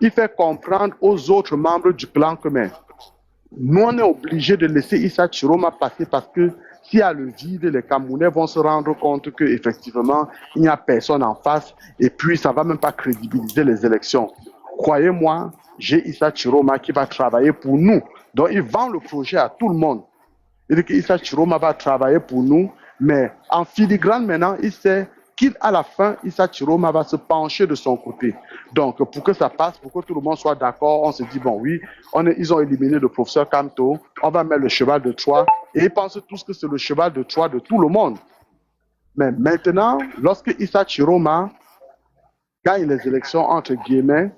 il fait comprendre aux autres membres du clan que mais, nous, on est obligé de laisser Issa Chiroma passer parce que s'il y a le vide, les Camerounais vont se rendre compte qu'effectivement, il n'y a personne en face et puis ça ne va même pas crédibiliser les élections. Croyez-moi, j'ai Issa Chiroma qui va travailler pour nous. Donc, il vend le projet à tout le monde. Il dit qu'Issa Chiroma va travailler pour nous, mais en filigrane maintenant, il sait qu'à la fin, Issa Chiroma va se pencher de son côté. Donc, pour que ça passe, pour que tout le monde soit d'accord, on se dit, bon, oui, ils ont éliminé le professeur Kamto, on va mettre le cheval de Troie, et ils pensent tous que c'est le cheval de Troie de tout le monde. Mais maintenant, lorsque Issa Chiroma gagne les élections, entre guillemets,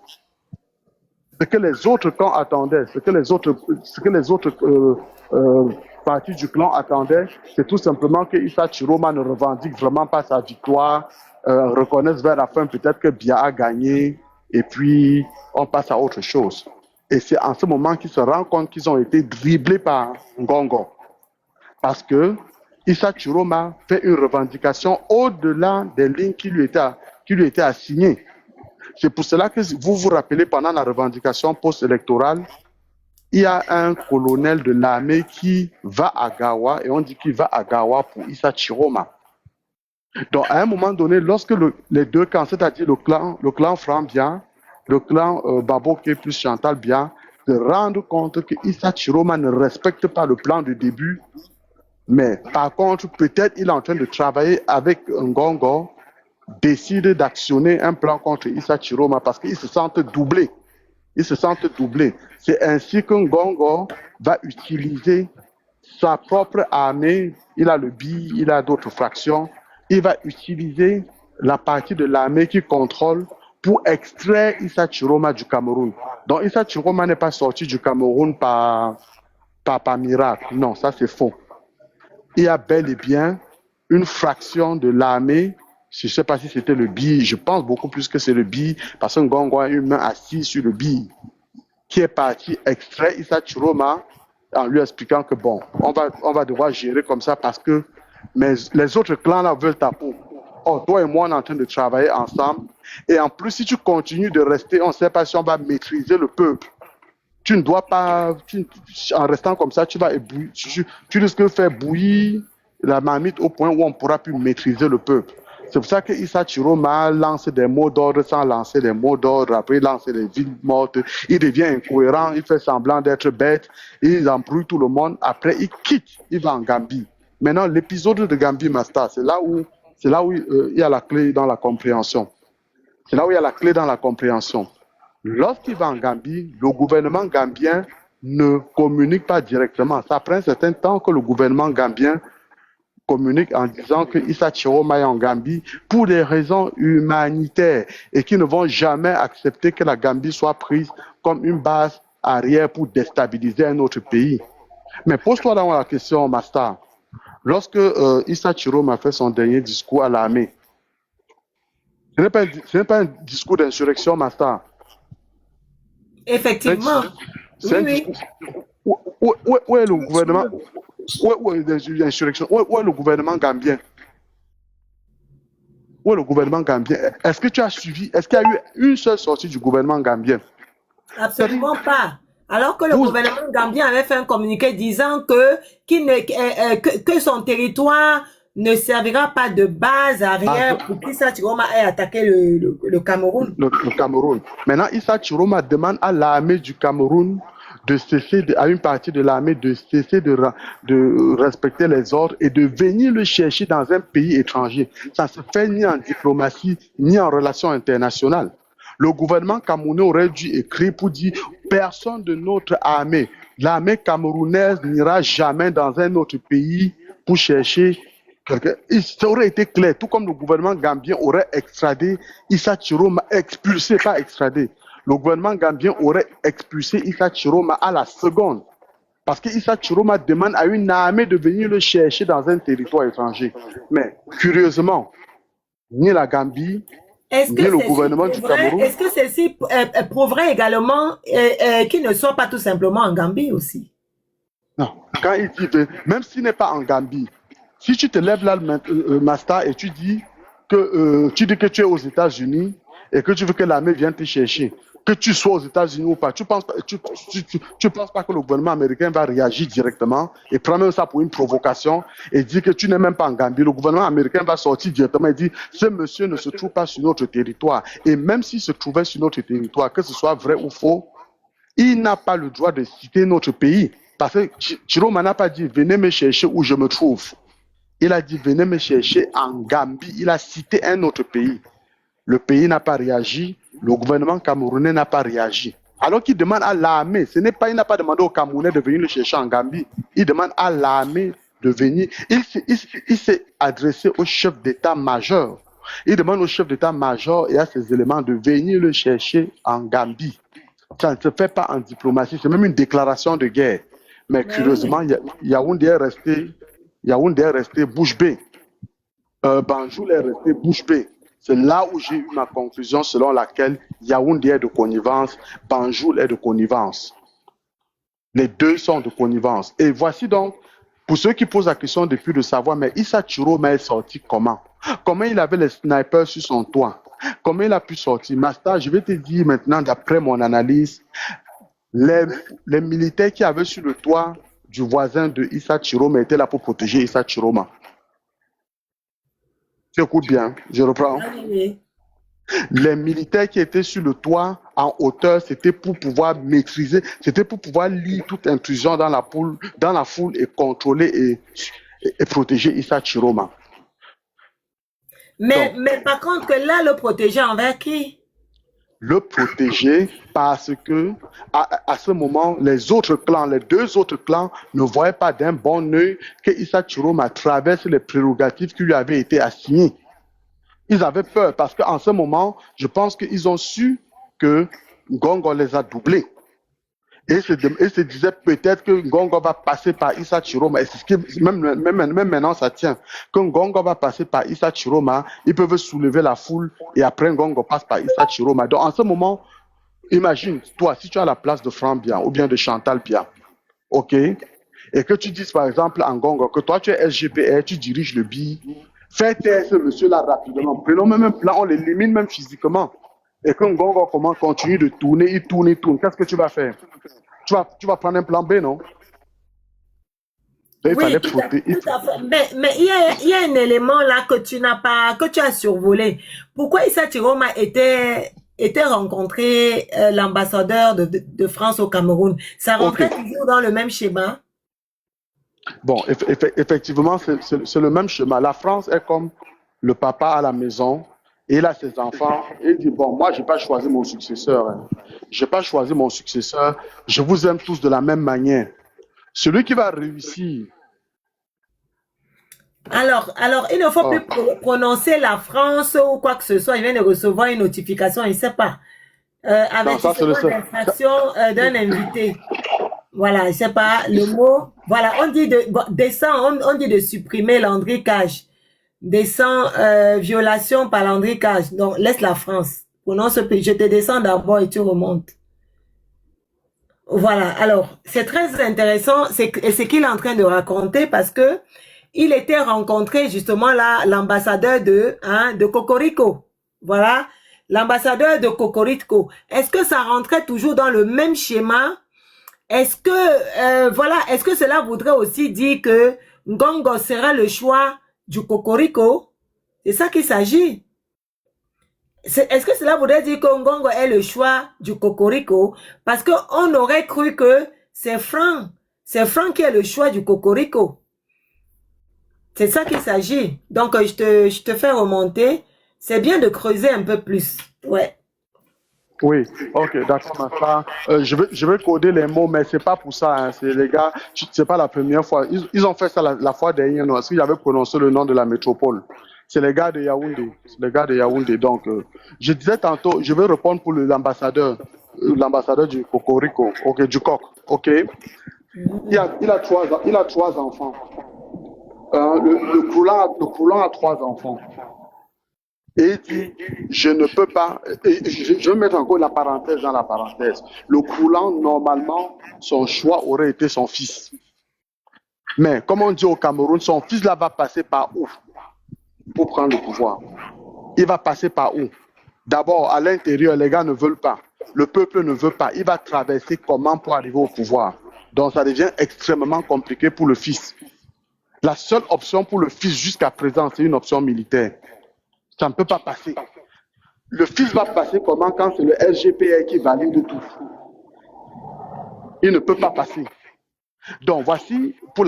ce que les autres camps attendaient, ce que les autres parties du clan attendaient, c'est tout simplement que Issa Chiroma ne revendique vraiment pas sa victoire, reconnaisse vers la fin peut-être que Bia a gagné, et puis on passe à autre chose. Et c'est en ce moment qu'ils se rendent compte qu'ils ont été dribblés par Ngongo. Parce que Issa Chiroma fait une revendication au-delà des lignes qui lui étaient assignées. C'est pour cela que vous vous rappelez, pendant la revendication post-électorale, il y a un colonel de l'armée qui va à Gawa, et on dit qu'il va à Gawa pour Issa Chiroma. Donc, à un moment donné, lorsque les deux camps, c'est-à-dire le clan Franc Bien, le clan Baboke plus Chantal Bien, se rendent compte que Issa Chiroma ne respecte pas le plan du début, mais par contre, peut-être il est en train de travailler avec Ngongo, décide d'actionner un plan contre Issa Chiroma parce qu'ils se sentent doublés. Ils se sentent doublés. C'est ainsi que Ngongo va utiliser sa propre armée. Il a le BI, il a d'autres fractions. Il va utiliser la partie de l'armée qui contrôle pour extraire Issa Chiroma du Cameroun. Donc Issa Chiroma n'est pas sorti du Cameroun par miracle. Non, ça c'est faux. Il y a bel et bien une fraction de l'armée. Je ne sais pas si c'était le BI, je pense beaucoup plus que c'est le BI, parce que Ngongo a une main assise sur le BI, qui est parti extraire Issa Chiroma en lui expliquant que bon, on va devoir gérer comme ça parce que les autres clans là veulent ta peau. Oh, toi et moi, on est en train de travailler ensemble. Et en plus, si tu continues de rester, on ne sait pas si on va maîtriser le peuple. Tu ne dois pas, en restant comme ça, tu risques de faire bouillir la marmite au point où on ne pourra plus maîtriser le peuple. C'est pour ça que Issa Chiroma lance des mots d'ordre sans lancer des mots d'ordre. Après, il lance des villes mortes. Il devient incohérent. Il fait semblant d'être bête. Il embrouille tout le monde. Après, il quitte. Il va en Gambie. Maintenant, l'épisode de Gambie Master, c'est là où il y a la clé dans la compréhension. C'est là où il y a la clé dans la compréhension. Lorsqu'il va en Gambie, le gouvernement gambien ne communique pas directement. Ça prend un certain temps que le gouvernement gambien communique en disant que Issa Chiroma est en Gambie pour des raisons humanitaires et qu'ils ne vont jamais accepter que la Gambie soit prise comme une base arrière pour déstabiliser un autre pays. Mais pose-toi donc la question, Master. Lorsque Issa Chiroma fait son dernier discours à l'armée, ce n'est pas un discours d'insurrection, Master. Effectivement. C'est un discours. Où est le gouvernement? Où est l'insurrection? Où est le gouvernement gambien? Où est le gouvernement gambien? Est-ce que tu as suivi? Est-ce qu'il y a eu une seule sortie du gouvernement gambien? Absolument pas. Alors que le gouvernement gambien avait fait un communiqué disant que son territoire ne servira pas de base arrière pour qu'Issa Chiroma ait attaqué le Cameroun. Le Cameroun. Maintenant, Issa Chiroma demande à l'armée du Cameroun à une partie de l'armée de cesser de respecter les ordres et de venir le chercher dans un pays étranger. Ça ne se fait ni en diplomatie, ni en relations internationales. Le gouvernement camerounais aurait dû écrire pour dire personne de notre armée, l'armée camerounaise n'ira jamais dans un autre pays pour chercher quelqu'un. Ça aurait été clair, tout comme le gouvernement gambien aurait extradé Issa Chiroma, expulsé, pas extradé. Le gouvernement gambien aurait expulsé Issa Chiroma à la seconde. Parce que Issa Chiroma demande à une armée de venir le chercher dans un territoire étranger. Mais curieusement, ni la Gambie, ni le gouvernement du Cameroun. Est-ce que ceci prouverait également qu'il ne soit pas tout simplement en Gambie aussi? Non. Quand il dit, même s'il n'est pas en Gambie, si tu te lèves là, Master, et tu dis que tu es aux États-Unis et que tu veux que l'armée vienne te chercher, que tu sois aux États-Unis ou pas, tu penses pas que le gouvernement américain va réagir directement et prendre même ça pour une provocation et dire que tu n'es même pas en Gambie. Le gouvernement américain va sortir directement et dire ce monsieur ne se trouve pas sur notre territoire. Et même s'il se trouvait sur notre territoire, que ce soit vrai ou faux, il n'a pas le droit de citer notre pays. Parce que Chiroma n'a pas dit venez me chercher où je me trouve. Il a dit venez me chercher en Gambie. Il a cité un autre pays. Le pays n'a pas réagi. Le gouvernement camerounais n'a pas réagi. Alors qu'il demande à l'armée, il n'a pas demandé aux Camerounais de venir le chercher en Gambie. Il demande à l'armée de venir. Il s'est adressé au chef d'état-major. Il demande au chef d'état-major et à ses éléments de venir le chercher en Gambie. Ça ne se fait pas en diplomatie, c'est même une déclaration de guerre. Mais curieusement, Yaoundé est resté bouche bée. Banjul est resté bouche bée. C'est là où j'ai eu ma conclusion selon laquelle Yaoundé est de connivence, Banjul est de connivence. Les deux sont de connivence. Et voici donc, pour ceux qui posent la question depuis de savoir, mais Issa Chiroma est sorti comment? Comment il avait les snipers sur son toit? Comment il a pu sortir? Master, je vais te dire maintenant, d'après mon analyse, les militaires qui avaient sur le toit du voisin de Issa Chiroma étaient là pour protéger Issa Chiroma. Tu écoutes bien, je reprends. Les militaires qui étaient sur le toit en hauteur, c'était pour pouvoir maîtriser, c'était pour pouvoir lire toute intrusion dans la foule et contrôler et protéger Issa Chiroma. Mais par contre, là, le protéger envers qui? Le protéger parce que à ce moment, les deux autres clans ne voyaient pas d'un bon œil que Issa Chiroma traverse les prérogatives qui lui avaient été assignées. Ils avaient peur parce qu'en ce moment, je pense qu'ils ont su que Ngongo les a doublés. Et se disaient peut-être que Ngongo va passer par Issa Chiroma. Et c'est ce qui, même maintenant, ça tient. Que Ngongo va passer par Issa Chiroma, ils peuvent soulever la foule et après Ngongo passe par Issa Chiroma. Donc en ce moment, imagine, toi, si tu as la place de Franck Bia ou bien de Chantal Bia, ok, et que tu dises par exemple à Ngongo que toi tu es SGPR, tu diriges le BI, fais taire ce monsieur-là rapidement. Prenons même un plan, on l'élimine même physiquement. Et que Ngongo continue de tourner, il tourne. Qu'est-ce que tu vas faire? Tu vas prendre un plan B, non? Oui, tout à fait. Mais il y a un élément là que tu as survolé. Pourquoi Issa Chiroma était rencontré l'ambassadeur de France au Cameroun? Ça rentrait toujours dans le même schéma? Bon, effectivement, c'est le même schéma. La France est comme le papa à la maison, et il a ses enfants, et il dit, bon, moi, je n'ai pas choisi mon successeur. Hein. Je n'ai pas choisi mon successeur. Je vous aime tous de la même manière. Celui qui va réussir. Alors, il ne faut plus prononcer la France ou quoi que ce soit. Il vient de recevoir une notification, il ne sait pas. Avec l'infraction d'un invité. Voilà, je ne sais pas le mot. Voilà, on dit on dit de supprimer l'andricage. Violation par l'andricage. Donc, laisse la France. Prononce, je te descends d'abord et tu remontes. Voilà, alors, c'est très intéressant, c'est ce qu'il est en train de raconter parce que il était rencontré justement là, l'ambassadeur de Cocorico. Voilà, l'ambassadeur de Cocorico. Est-ce que ça rentrait toujours dans le même schéma? Est-ce que, est-ce que cela voudrait aussi dire que Ngongo serait le choix du Cocorico? C'est ça qu'il s'agit. Est-ce que cela voudrait dire que Ngongo est le choix du Cocorico? Parce qu'on aurait cru que c'est Franck. C'est Franck qui est le choix du Cocorico. C'est ça qu'il s'agit. Donc, je te fais remonter. C'est bien de creuser un peu plus. Ouais. Oui, ok, d'accord, Massa. Je vais coder les mots, mais c'est pas pour ça. Hein. C'est les gars, c'est pas la première fois. Ils ont fait ça la fois dernière, non? Parce qu'ils avaient prononcé le nom de la métropole. C'est les gars de Yaoundé. C'est les gars de Yaoundé. Donc, je disais tantôt, je vais répondre pour l'ambassadeur du Cocorico, ok, du coq, ok. Il a 3 enfants. Le coulant a 3 enfants. Et il dit, je ne peux pas, je vais mettre encore la parenthèse dans la parenthèse. Le coulant, normalement, son choix aurait été son fils. Mais, comme on dit au Cameroun, son fils là va passer par où pour prendre le pouvoir? Il va passer par où? D'abord, à l'intérieur, les gars ne veulent pas. le peuple ne veut pas. Il va traverser comment pour arriver au pouvoir. Donc ça devient extrêmement compliqué pour le fils. La seule option pour le fils jusqu'à présent, c'est une option militaire. Ça ne peut pas passer. Le fils va passer comment quand c'est le SGPR qui valide tout. Il ne peut pas passer. Donc voici pour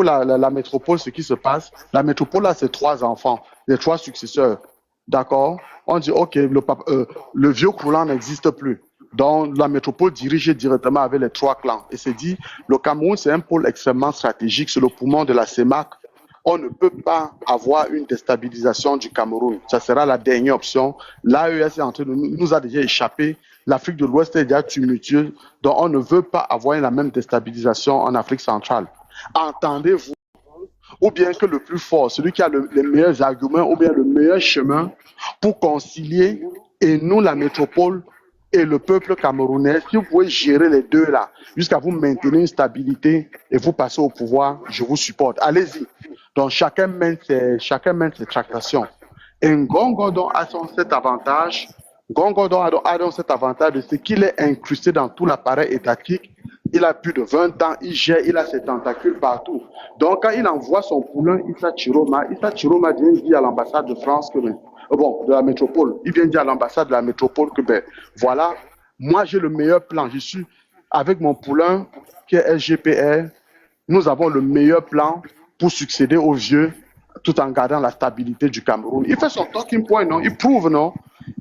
la métropole ce qui se passe. La métropole là, c'est 3 enfants, les 3 successeurs. D'accord? On dit ok, le vieux croulant n'existe plus. Donc la métropole dirigée directement avec les 3 clans. Et c'est dit, le Cameroun c'est un pôle extrêmement stratégique, c'est le poumon de la CEMAC. On ne peut pas avoir une déstabilisation du Cameroun. Ça sera la dernière option. L'AES est en train de nous a déjà échappé. L'Afrique de l'Ouest est déjà tumultueuse. Donc, on ne veut pas avoir la même déstabilisation en Afrique centrale. Entendez-vous, ou bien que le plus fort, celui qui a les meilleurs arguments, ou bien le meilleur chemin pour concilier et nous, la métropole, et le peuple camerounais, si vous pouvez gérer les deux là, jusqu'à vous maintenir une stabilité et vous passer au pouvoir, je vous supporte. Allez-y. Donc chacun mène ses tractations. Et Ngongodon a cet avantage. Ngongodon a donc cet avantage de ce qu'il est incrusté dans tout l'appareil étatique. Il a plus de 20 ans, il gère, il a ses tentacules partout. Donc quand il envoie son poulain Issa Chiroma vient dire à l'ambassade de France que de la métropole, il vient dire à l'ambassade de la métropole que voilà, moi j'ai le meilleur plan. Je suis avec mon poulain qui est SGPR, nous avons le meilleur plan pour succéder aux vieux tout en gardant la stabilité du Cameroun. Il fait son talking point, non? Il prouve, non?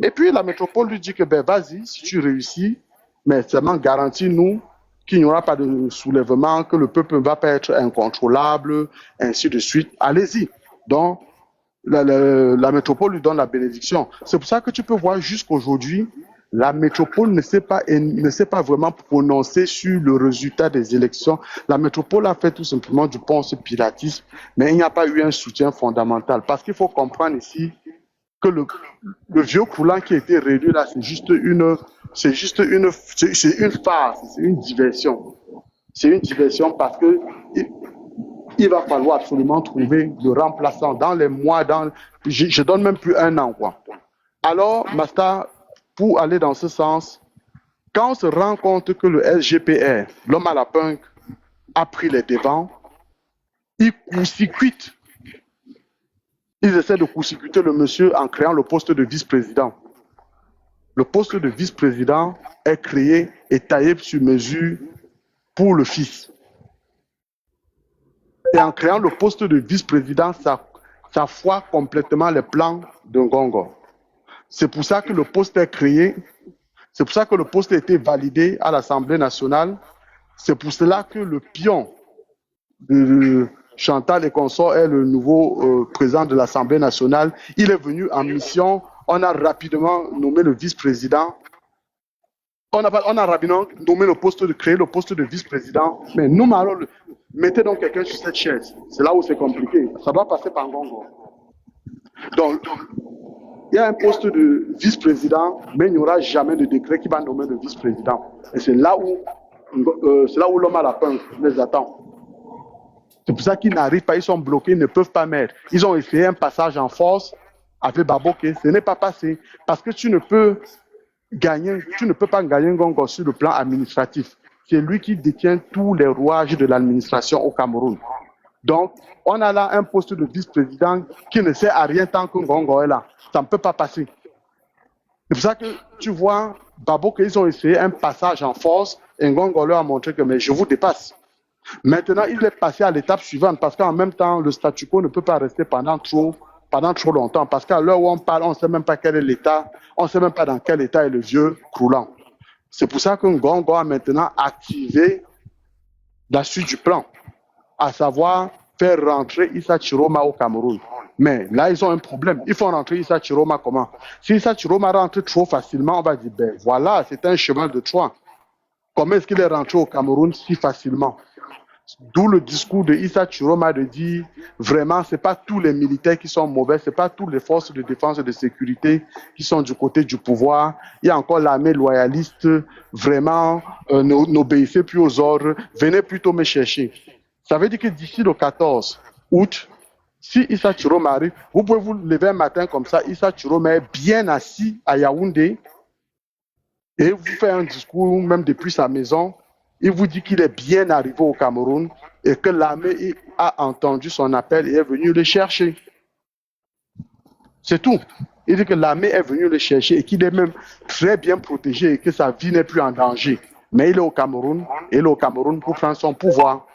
Et puis la métropole lui dit que vas-y, si tu réussis, mais seulement garantis-nous qu'il n'y aura pas de soulèvement, que le peuple ne va pas être incontrôlable, ainsi de suite. Allez-y. Donc, la métropole lui donne la bénédiction. C'est pour ça que tu peux voir jusqu'aujourd'hui, la métropole ne s'est pas vraiment prononcée sur le résultat des élections. La métropole a fait tout simplement du ponce-pilatisme, mais il n'y a pas eu un soutien fondamental. Parce qu'il faut comprendre ici que le vieux croulant qui a été réélu là, c'est une farce, c'est une diversion. C'est une diversion parce que il va falloir absolument trouver le remplaçant dans les mois, je donne même plus 1 an, quoi. Alors, Masta, pour aller dans ce sens, quand on se rend compte que le SGPR, l'homme à la punk, a pris les devants, ils court-circuitent. Ils essaient de court-circuiter le monsieur en créant le poste de vice-président. Le poste de vice-président est créé et taillé sur mesure pour le fils. Et en créant le poste de vice-président, ça foire complètement les plans de Ngongo. C'est pour ça que le poste est créé. C'est pour ça que le poste a été validé à l'Assemblée nationale. C'est pour cela que le pion de Chantal et consort est le nouveau président de l'Assemblée nationale. Il est venu en mission. On a rapidement nommé le vice-président. On a rapidement nommé créé le poste de vice-président. Mais nous, mettez donc quelqu'un sur cette chaise. C'est là où c'est compliqué. Ça doit passer par Ngongo. Donc, il y a un poste de vice-président, mais il n'y aura jamais de décret qui va nommer le vice-président. Et c'est là où l'homme à la punk les attend. C'est pour ça qu'ils n'arrivent pas, ils sont bloqués, ils ne peuvent pas mettre. Ils ont essayé un passage en force avec Baboké, ce n'est pas passé. Parce que tu ne peux pas gagner Ngongo sur le plan administratif. C'est lui qui détient tous les rouages de l'administration au Cameroun. Donc, on a là un poste de vice-président qui ne sert à rien tant que Ngongo est là. Ça ne peut pas passer. C'est pour ça que tu vois, Baboké, ils ont essayé un passage en force et Ngongo leur a montré que mais je vous dépasse. Maintenant, il est passé à l'étape suivante parce qu'en même temps, le statu quo ne peut pas rester pendant trop longtemps. Parce qu'à l'heure où on parle, on ne sait même pas quel est l'état, on ne sait même pas dans quel état est le vieux croulant. C'est pour ça que Ngongo a maintenant activé la suite du plan, à savoir faire rentrer Issa Chiroma au Cameroun. Mais là, ils ont un problème. Il faut rentrer Issa Chiroma comment? Si Issa Chiroma rentre trop facilement, on va dire, voilà, c'est un cheval de Troie. Comment est-ce qu'il est rentré au Cameroun si facilement? D'où le discours de Issa Chiroma de dire, vraiment, ce n'est pas tous les militaires qui sont mauvais, ce n'est pas toutes les forces de défense et de sécurité qui sont du côté du pouvoir. Il y a encore l'armée loyaliste, vraiment, n'obéissez plus aux ordres, venez plutôt me chercher. Ça veut dire que d'ici le 14 août, si Issa Chiroma arrive, vous pouvez vous lever un matin comme ça, Issa Chiroma est bien assis à Yaoundé, Et il vous fait un discours, même depuis sa maison, il vous dit qu'il est bien arrivé au Cameroun et que l'armée a entendu son appel et est venue le chercher. C'est tout. Il dit que l'armée est venue le chercher et qu'il est même très bien protégé et que sa vie n'est plus en danger. Mais il est au Cameroun, et il est au Cameroun pour prendre son pouvoir.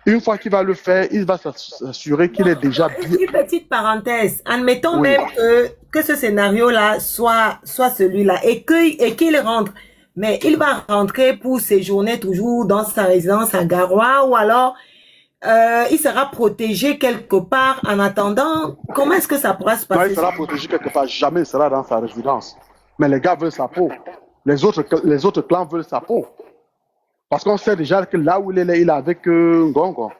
Une fois qu'il va le faire, il va s'assurer qu'il est déjà bien. Une petite parenthèse. Admettons Oui. même que ce scénario-là soit celui-là et qu'il rentre. Mais il va rentrer pour séjourner toujours dans sa résidence à Garoua ou alors il sera protégé quelque part en attendant. Comment est-ce que ça pourra se Non, passer? il sera protégé quelque part. Jamais il sera dans sa résidence. Mais les gars veulent sa peau. Les autres clans veulent sa peau. Parce qu'on sait déjà que là où il est avec Ngongo.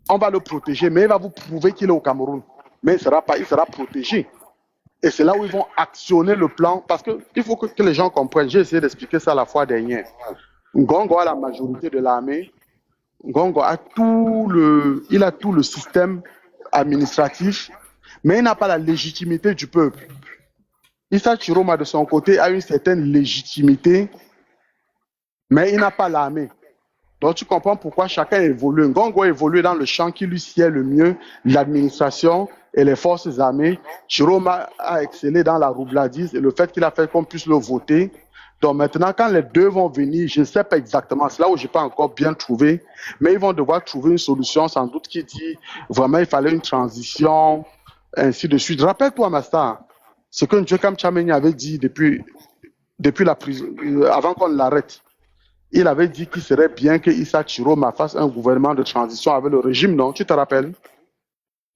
On va le protéger, mais il va vous prouver qu'il est au Cameroun. Mais il sera protégé. Et c'est là où ils vont actionner le plan. Parce qu'il faut que les gens comprennent. J'ai essayé d'expliquer ça la fois dernière. Ngongo a la majorité de l'armée. Ngongo a tout le système administratif, mais il n'a pas la légitimité du peuple. Issa Chiroma, de son côté, a une certaine légitimité, mais il n'a pas l'armée. Donc tu comprends pourquoi chacun évolue. Ngongo évolue dans le champ qui lui sied le mieux, l'administration et les forces armées. Chiroma a excellé dans la roubladise et le fait qu'il a fait qu'on puisse le voter. Donc maintenant, quand les deux vont venir, je ne sais pas exactement, c'est là où je n'ai pas encore bien trouvé, mais ils vont devoir trouver une solution, sans doute, qui dit vraiment il fallait une transition, ainsi de suite. Rappelle-toi, Master, ce que Ndjekam Tchameni avait dit depuis la prison, avant qu'on l'arrête. Il avait dit qu'il serait bien que Issa Chiroma fasse un gouvernement de transition avec le régime, non? Tu te rappelles?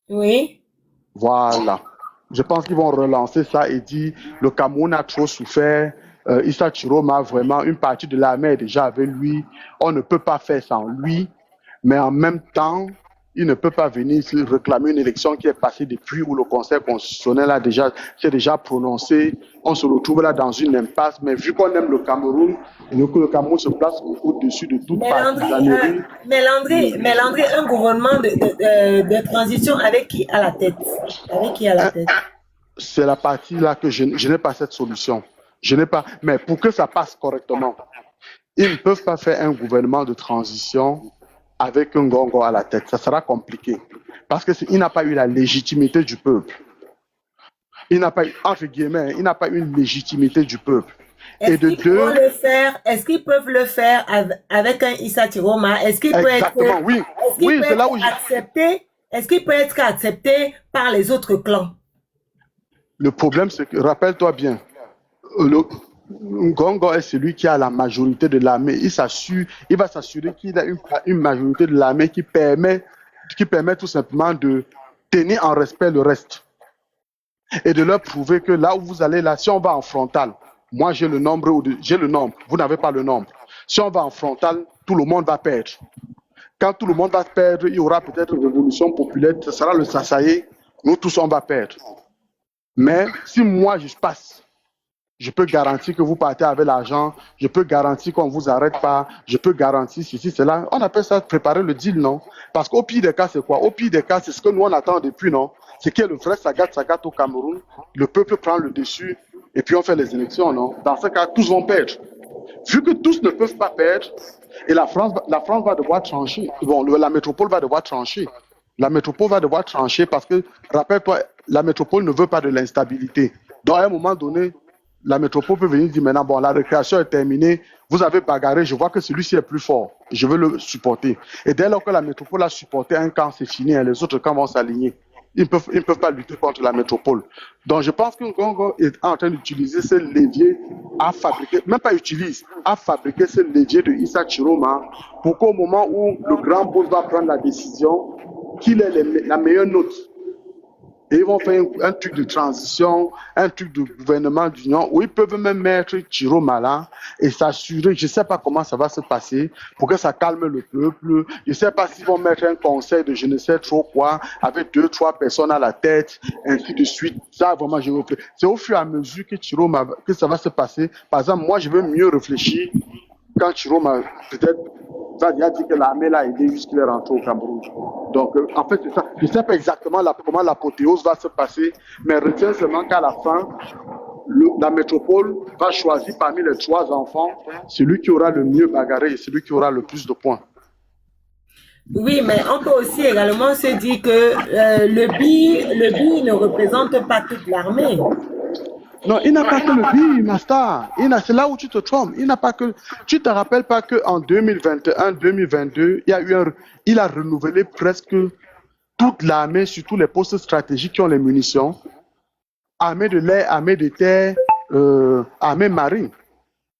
Oui. Voilà. Je pense qu'ils vont relancer ça et dire le Cameroun a trop souffert. Issa Chiroma, vraiment, une partie de l'armée est déjà avec lui. On ne peut pas faire sans lui. Mais en même temps, il ne peut pas venir réclamer une élection qui est passée depuis où le Conseil constitutionnel s'est déjà prononcé. On se retrouve là dans une impasse. Mais vu qu'on aime le Cameroun, et que le Cameroun se place au-dessus de toute partisanerie. Mais Landry, un gouvernement de transition avec qui à la tête? Avec qui à la tête? C'est la partie là que je n'ai pas cette solution. Je n'ai pas. Mais pour que ça passe correctement, ils ne peuvent pas faire un gouvernement de transition avec un Ngongo à la tête. Ça sera compliqué. Parce qu'il n'a pas eu la légitimité du peuple. Il n'a pas eu, entre guillemets, il n'a pas eu une légitimité du peuple. Est-ce qu'ils peuvent le faire avec un Issa Chiroma? Est-ce qu'il peut être oui. Oui, c'est là où accepté? Est-ce qu'il peut être accepté par les autres clans? Le problème, c'est que, rappelle-toi bien, Ngongo est celui qui a la majorité de l'armée. Il va s'assurer qu'il a une majorité de l'armée qui permet tout simplement de tenir en respect le reste. Et de leur prouver que là où vous allez, là, si on va en frontal, moi j'ai le nombre, vous n'avez pas le nombre. Si on va en frontal, tout le monde va perdre. Quand tout le monde va perdre, il y aura peut-être une révolution populaire, ce sera le Sassaye, nous tous on va perdre. Mais si moi je passe, je peux garantir que vous partez avec l'argent, je peux garantir qu'on ne vous arrête pas, je peux garantir ceci, cela. On appelle ça préparer le deal, non? Parce qu'au pire des cas, c'est quoi? Au pire des cas, c'est ce que nous on attend depuis, non? C'est qu'il y a le vrai Sagat au Cameroun, le peuple prend le dessus et puis on fait les élections, non? Dans ce cas, tous vont perdre. Vu que tous ne peuvent pas perdre, et la France va devoir trancher. Bon, la métropole va devoir trancher. La métropole va devoir trancher parce que, rappelle-toi, la métropole ne veut pas de l'instabilité. Donc, à un moment donné, la métropole peut venir dire maintenant, bon, la récréation est terminée, vous avez bagarré, je vois que celui-ci est plus fort, je veux le supporter. Et dès lors que la métropole a supporté un camp, c'est fini, hein, les autres camps vont s'aligner. Ils ne peuvent pas lutter contre la métropole. Donc je pense que Ngongo est en train d'utiliser ce levier à fabriquer, même pas utilise, à fabriquer ce levier de Issa Chiroma pour qu'au moment où le grand boss va prendre la décision, qu'il ait la meilleure note. Et ils vont faire un truc de transition, un truc de gouvernement d'union, où ils peuvent même mettre Chiroma là et s'assurer, je ne sais pas comment ça va se passer, pour que ça calme le peuple. Je ne sais pas s'ils vont mettre un conseil de je ne sais trop quoi, avec 2-3 personnes à la tête, ainsi de suite. Ça, vraiment, je refais. C'est au fur et à mesure que Chiroma, que ça va se passer. Par exemple, moi, je veux mieux réfléchir quand Chiroma, peut-être, il a dit que l'armée l'a aidé jusqu'il est rentré au Cameroun. Donc, en fait, c'est ça. Je ne sais pas exactement comment l'apothéose va se passer, mais retiens seulement qu'à la fin, la métropole va choisir parmi les 3 enfants celui qui aura le mieux bagarré et celui qui aura le plus de points. Oui, mais on peut aussi également se dire que le BI ne représente pas toute l'armée. Non, il n'a pas que le BI, Master. C'est là où tu te trompes. Il n'a pas que. Tu te rappelles pas qu'en 2021, 2022, il a renouvelé presque toute l'armée sur tous les postes stratégiques qui ont les munitions. Armée de l'air, armée de terre, armée marine.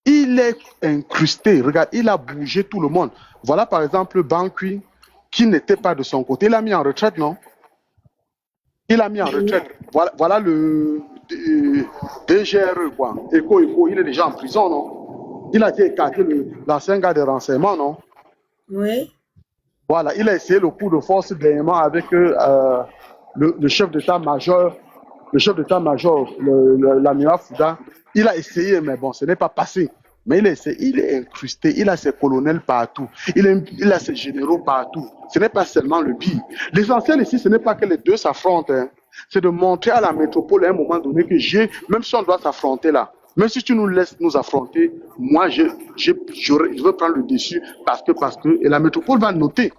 Il est incrusté. Regarde, il a bougé tout le monde. Voilà par exemple Bankui, qui n'était pas de son côté. Il a mis en retraite, non? Il a mis en retraite. Voilà le DGRE, quoi. Echo, il est déjà en prison, non? Il a été écarté l'ancien gars de renseignement, non? Oui. Voilà, il a essayé le coup de force dernièrement avec le chef d'état-major, l'amiral Fouda. Il a essayé, mais bon, ce n'est pas passé. Mais il est incrusté, il a ses colonels partout, il a ses généraux partout. Ce n'est pas seulement le BI. L'essentiel ici, ce n'est pas que les deux s'affrontent, hein. C'est de montrer à la métropole à un moment donné que même si on doit s'affronter là, même si tu nous laisses nous affronter, moi je veux prendre le dessus parce que, et la métropole va noter.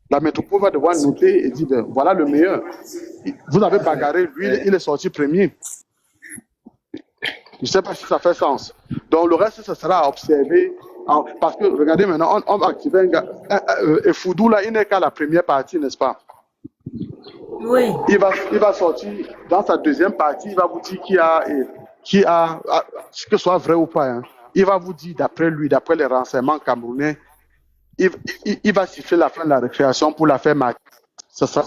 La métropole va devoir noter et dire, ben, voilà le meilleur. Vous avez bagarré, lui, il est sorti premier. Je ne sais pas si ça fait sens. Donc, le reste, ça sera à observer. Parce que, regardez maintenant, on va activer un gars. Et Foudou, là, il n'est qu'à la première partie, n'est-ce pas? Oui. Il va sortir dans sa deuxième partie, il va vous dire qui a que ce soit vrai ou pas. Hein. Il va vous dire, d'après lui, d'après les renseignements camerounais, il va siffler la fin de la récréation pour la faire marquer. C'est ça.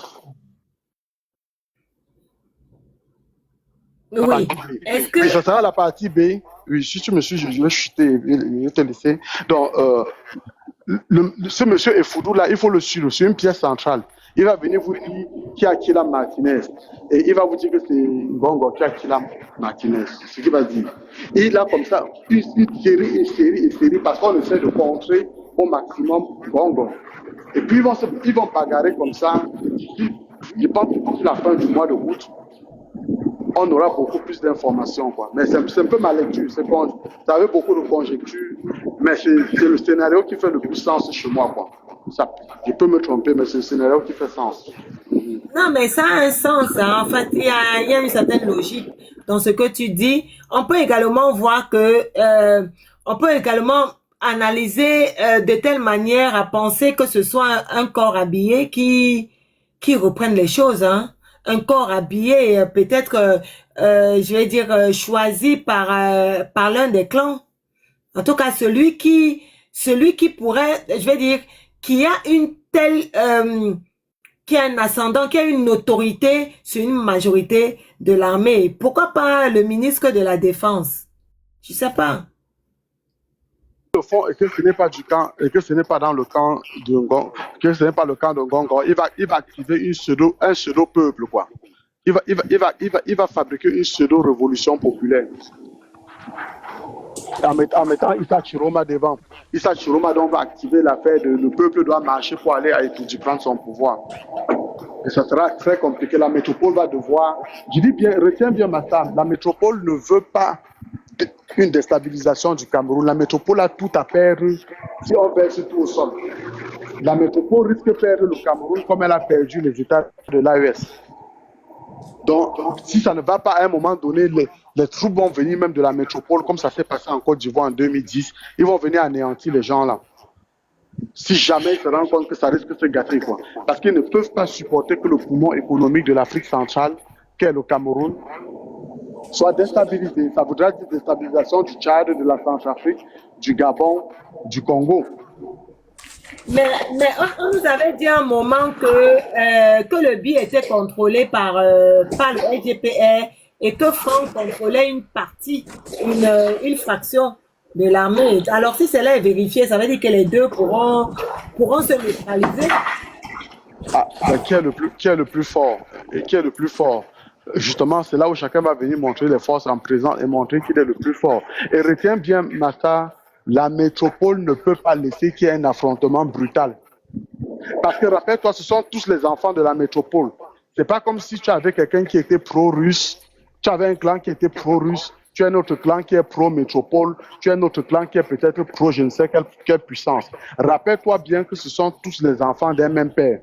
Oui. Est-ce que... Et ça sera la partie B. Oui, si tu me suis, je vais chuter, je vais te laisser. Donc, ce monsieur Efoudou là, il faut le suivre sur une pièce centrale. Il va venir vous dire qui a Kila Martinez. Et il va vous dire que c'est Ngongo qui a Kila Martinez. C'est ce qu'il va dire. Et il a comme ça une série, parce qu'on essaie de contrer au maximum Ngongo. Et puis ils vont bagarrer comme ça. Je pense que d'ici la fin du mois de août, on aura beaucoup plus d'informations, quoi. Mais c'est un peu ma lecture. Ça avait beaucoup de conjectures, mais c'est le scénario qui fait le plus sens chez moi, quoi. Je peux me tromper, mais c'est le scénario qui fait sens. Non, mais ça a un sens. Hein. En fait, il y a une certaine logique dans ce que tu dis. On peut également voir que, on peut également analyser de telle manière à penser que ce soit un corps habillé qui reprenne les choses, hein. Un corps habillé, peut-être, je vais dire, choisi par l'un des clans. En tout cas, celui qui pourrait, je vais dire, qui a une telle, qui a un ascendant, qui a une autorité sur une majorité de l'armée. Pourquoi pas le ministre de la Défense? Je sais pas. Au fond, et que ce n'est pas du camp, et que ce n'est pas dans le camp de Ngongo, que ce n'est pas le camp de Ngongo, il va activer un pseudo peuple, quoi. Il va fabriquer une pseudo révolution populaire. En mettant Issa Chiroma devant. Issa Chiroma donc va activer l'affaire de le peuple doit marcher pour aller à Etoudi prendre son pouvoir. Et ça sera très compliqué. La métropole va devoir, je dis bien, retiens bien ma table, la métropole ne veut pas une déstabilisation du Cameroun. La métropole a tout à perdre si on verse tout au sol. La métropole risque de perdre le Cameroun comme elle a perdu les États de l'AES. Donc, si ça ne va pas à un moment donné, les troupes vont venir même de la métropole, comme ça s'est passé en Côte d'Ivoire en 2010. Ils vont venir anéantir les gens là. Si jamais ils se rendent compte que ça risque de se gâter, quoi. Parce qu'ils ne peuvent pas supporter que le poumon économique de l'Afrique centrale, qu'est le Cameroun, soit déstabilisé. Ça voudra dire déstabilisation du Tchad, de la Centrafrique, du Gabon, du Congo. Mais on nous avait dit à un moment que le BI était contrôlé par le SGPR et que Franck contrôlait une partie, une fraction de l'armée. Alors si cela est vérifié, ça veut dire que les deux pourront se neutraliser. Ah, qui est le plus fort? Et qui est le plus fort? Justement, c'est là où chacun va venir montrer les forces en présent et montrer qu'il est le plus fort. Et retiens bien, Mata, la métropole ne peut pas laisser qu'il y ait un affrontement brutal. Parce que rappelle-toi, ce sont tous les enfants de la métropole. C'est pas comme si tu avais quelqu'un qui était pro-russe, tu avais un clan qui était pro-russe, tu as un autre clan qui est pro-métropole, tu as un autre clan qui est peut-être pro je ne sais quelle puissance. Rappelle-toi bien que ce sont tous les enfants d'un même père.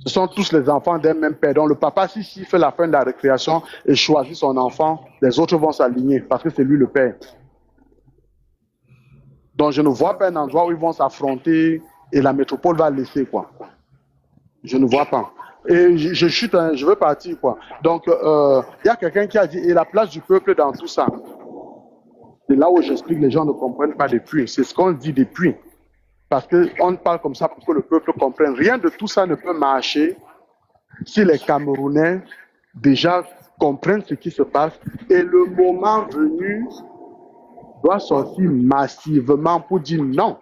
Ce sont tous les enfants d'un même père. Donc le papa, s'il fait la fin de la récréation et choisit son enfant, les autres vont s'aligner parce que c'est lui le père. Donc je ne vois pas un endroit où ils vont s'affronter et la métropole va laisser, quoi. Je ne vois pas. Et je chute, hein, je veux partir, quoi. Donc, y a quelqu'un qui a dit, et la place du peuple dans tout ça. C'est là où j'explique, les gens ne comprennent pas depuis. C'est ce qu'on dit depuis. Parce qu'on parle comme ça pour que le peuple comprenne. Rien de tout ça ne peut marcher si les Camerounais déjà comprennent ce qui se passe. Et le moment venu doit sortir massivement pour dire non.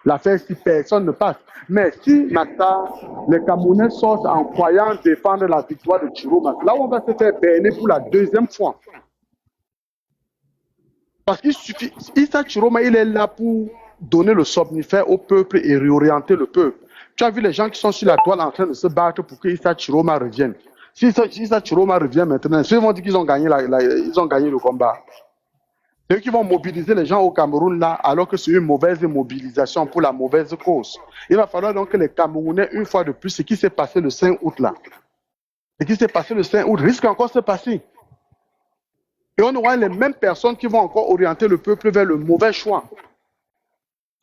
L'affaire, si personne ne passe. Mais si maintenant, les Camerounais sortent en croyant défendre la victoire de Chiroma, là où on va se faire berner pour la deuxième fois. Parce qu'il suffit, Issa Chiroma, il est là pour donner le somnifère au peuple et réorienter le peuple. Tu as vu les gens qui sont sur la toile en train de se battre pour que Issa Chiroma revienne. Si Issa Chiroma revient maintenant, ceux vont dire qu'ils ont gagné, ils ont gagné le combat. C'est eux qui vont mobiliser les gens au Cameroun là, alors que c'est une mauvaise mobilisation pour la mauvaise cause. Il va falloir donc que les Camerounais, une fois de plus, ce qui s'est passé le 5 août là, ce qui s'est passé le 5 août risque encore de se passer. Et on aura les mêmes personnes qui vont encore orienter le peuple vers le mauvais choix.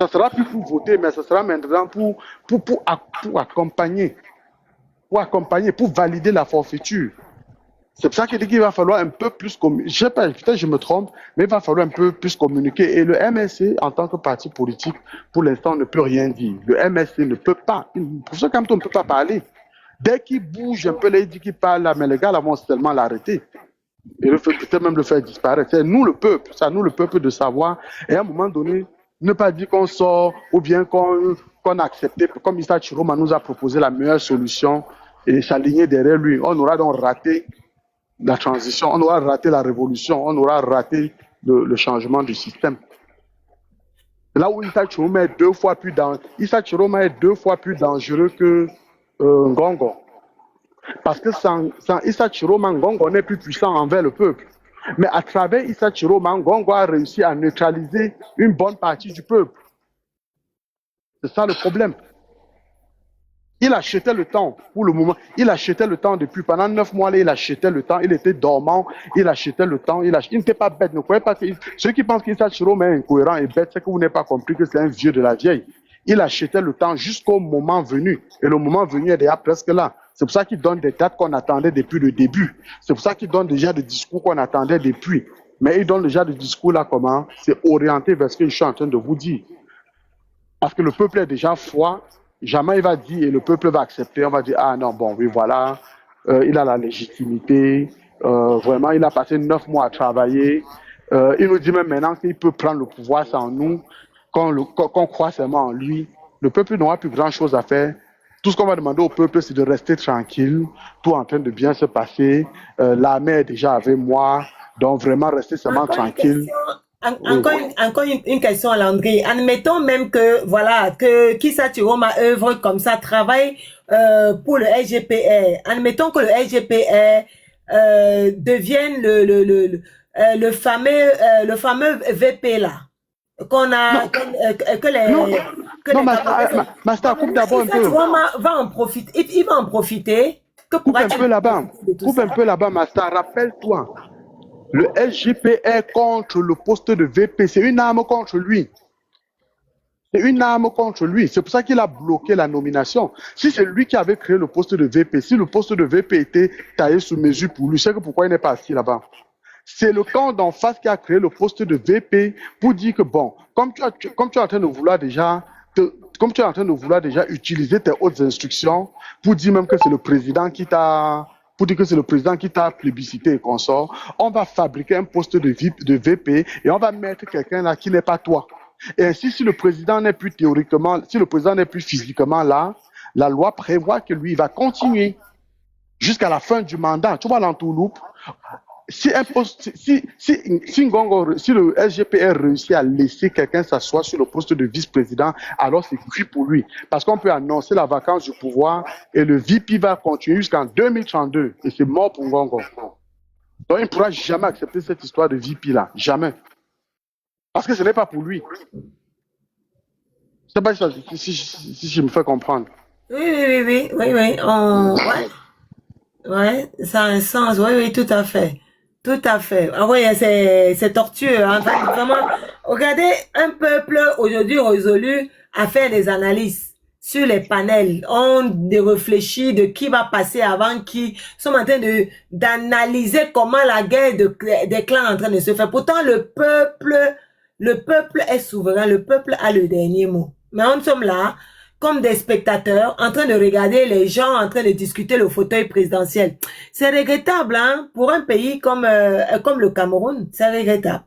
Ça sera plus pour voter, mais ça sera maintenant pour accompagner, pour valider la forfaiture. C'est pour ça qu'il dit qu'il va falloir un peu plus communiquer. Je sais pas, peut-être je me trompe, mais il va falloir un peu plus communiquer. Et le MSC, en tant que parti politique, pour l'instant, ne peut rien dire. Le MSC ne peut pas. Pour ça, quand on ne peut pas parler. Dès qu'il bouge un peu, là, il dit qu'il parle là, mais les gars là vont seulement l'arrêter. Et peut-être même le faire disparaître. C'est nous le peuple, c'est à nous le peuple de savoir. Et à un moment donné, ne pas dire qu'on sort ou bien qu'on a accepté, comme Issa Chiroma nous a proposé la meilleure solution et s'aligner derrière lui. On aura donc raté la transition, on aura raté la révolution, on aura raté le changement du système. Là où Issa Chiroma est deux fois plus dangereux que Ngongo. Parce que sans Issa Chiroma, Ngongo n'est plus puissant envers le peuple. Mais à travers Issa Chiroma, Ngongo a réussi à neutraliser une bonne partie du peuple. C'est ça le problème. Il achetait le temps pour le moment. Il achetait le temps depuis pendant 9 mois. Là, il achetait le temps. Il était dormant. Il achetait le temps. Il n'était pas bête. Ne croyez pas que ceux qui pensent qu'Issa Chiroma est incohérent et bête, c'est que vous n'avez pas compris que c'est un vieux de la vieille. Il achetait le temps jusqu'au moment venu. Et le moment venu est déjà presque là. C'est pour ça qu'il donne des dates qu'on attendait depuis le début. C'est pour ça qu'il donne déjà des discours qu'on attendait depuis. Mais il donne déjà des discours là comment? C'est orienté vers ce que je suis en train de vous dire. Parce que le peuple est déjà froid. Jamais il va dire et le peuple va accepter. On va dire, ah non, bon, oui, voilà. Il a la légitimité. Vraiment, il a passé 9 mois à travailler. Il nous dit même maintenant qu'il peut prendre le pouvoir sans nous. Qu'on croit seulement en lui. Le peuple n'aura plus grand-chose à faire. Tout ce qu'on va demander au peuple, c'est de rester tranquille, tout en train de bien se passer. L'armée est déjà avec moi, donc vraiment rester seulement tranquille. Encore une question à Landry. Admettons même que, voilà, que Issa Chiroma œuvre comme ça, travaille pour le SGPR. Admettons que le SGPR devienne le fameux VP là. Qu'on a, que les... Non, Master, coupe d'abord un peu. Va en profiter. Il va en profiter. Coupe un peu là-bas, Master. Rappelle-toi, le SGPR contre le poste de VP, c'est une arme contre lui. C'est une arme contre lui. C'est pour ça qu'il a bloqué la nomination. Si c'est lui qui avait créé le poste de VP, si le poste de VP était taillé sous mesure pour lui, c'est que pourquoi il n'est pas assis là-bas. C'est le camp d'en face qui a créé le poste de VP pour dire que bon, comme tu es en train de vouloir déjà utiliser tes hautes instructions pour dire même que c'est le président qui t'a plébiscité et consort, on va fabriquer un poste de VP et on va mettre quelqu'un là qui n'est pas toi. Et ainsi, si le président n'est plus physiquement là, la loi prévoit que lui, il va continuer jusqu'à la fin du mandat. Tu vois l'entourloupe. Si le SGPR réussit à laisser quelqu'un s'asseoir sur le poste de vice-président, alors c'est cuit pour lui. Parce qu'on peut annoncer la vacance du pouvoir et le VP va continuer jusqu'en 2032. Et c'est mort pour Ngongo. Donc, il ne pourra jamais accepter cette histoire de VP-là. Jamais. Parce que ce n'est pas pour lui. Je ne sais pas si je me fais comprendre. Oui. Ouais, ça a un sens. Oui, tout à fait. Tout à fait. Ah oui, c'est tortueux. Hein. Vraiment, regardez, un peuple aujourd'hui résolu à faire des analyses sur les panels. On réfléchit de qui va passer avant qui. Ils sont en train d'analyser comment la guerre des clans est en train de se faire. Pourtant, le peuple est souverain. Le peuple a le dernier mot. Mais on sommes là comme des spectateurs en train de regarder les gens en train de discuter le fauteuil présidentiel. C'est regrettable, hein, pour un pays comme le Cameroun. C'est regrettable.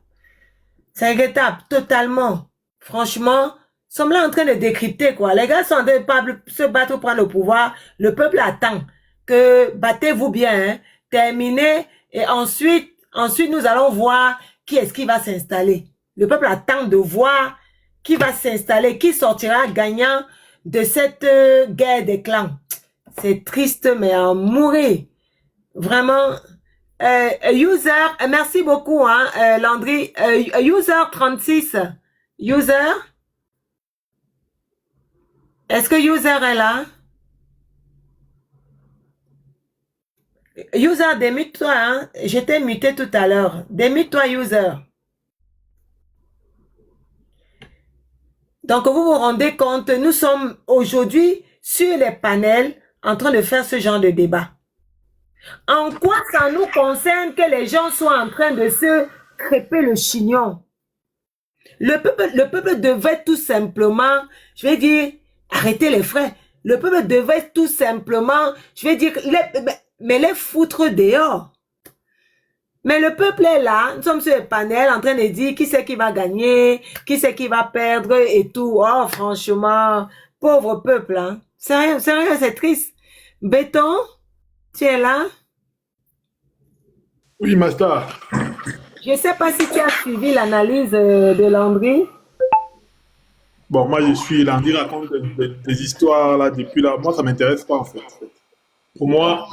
C'est regrettable, totalement. Franchement, sommes là en train de décrypter, quoi. Les gars sont en train de se battre pour prendre le pouvoir. Le peuple attend que battez-vous bien, hein, terminez, et ensuite, nous allons voir qui est-ce qui va s'installer. Le peuple attend de voir qui va s'installer, qui sortira gagnant de cette guerre des clans. C'est triste, mais à mourir. Vraiment. User, merci beaucoup, hein, Landry. User 36. User? Est-ce que User est là? User, démute-toi, hein. Je t'ai muté tout à l'heure. Démute-toi, User. Donc, vous vous rendez compte, nous sommes aujourd'hui sur les panels en train de faire ce genre de débat. En quoi ça nous concerne que les gens soient en train de se crêper le chignon? Le peuple devait tout simplement, je vais dire, arrêter les frais. Le peuple devait tout simplement, je vais dire, les foutre dehors. Mais le peuple est là, nous sommes sur les panels en train de dire qui c'est qui va gagner, qui c'est qui va perdre et tout. Oh, franchement, pauvre peuple, hein. Sérieux, c'est triste. Béton, tu es là? Oui, Master. Je ne sais pas si tu as suivi l'analyse de Landry. Bon, moi, je suis Landry, raconte des histoires là depuis là. Moi, ça ne m'intéresse pas en fait. Pour moi,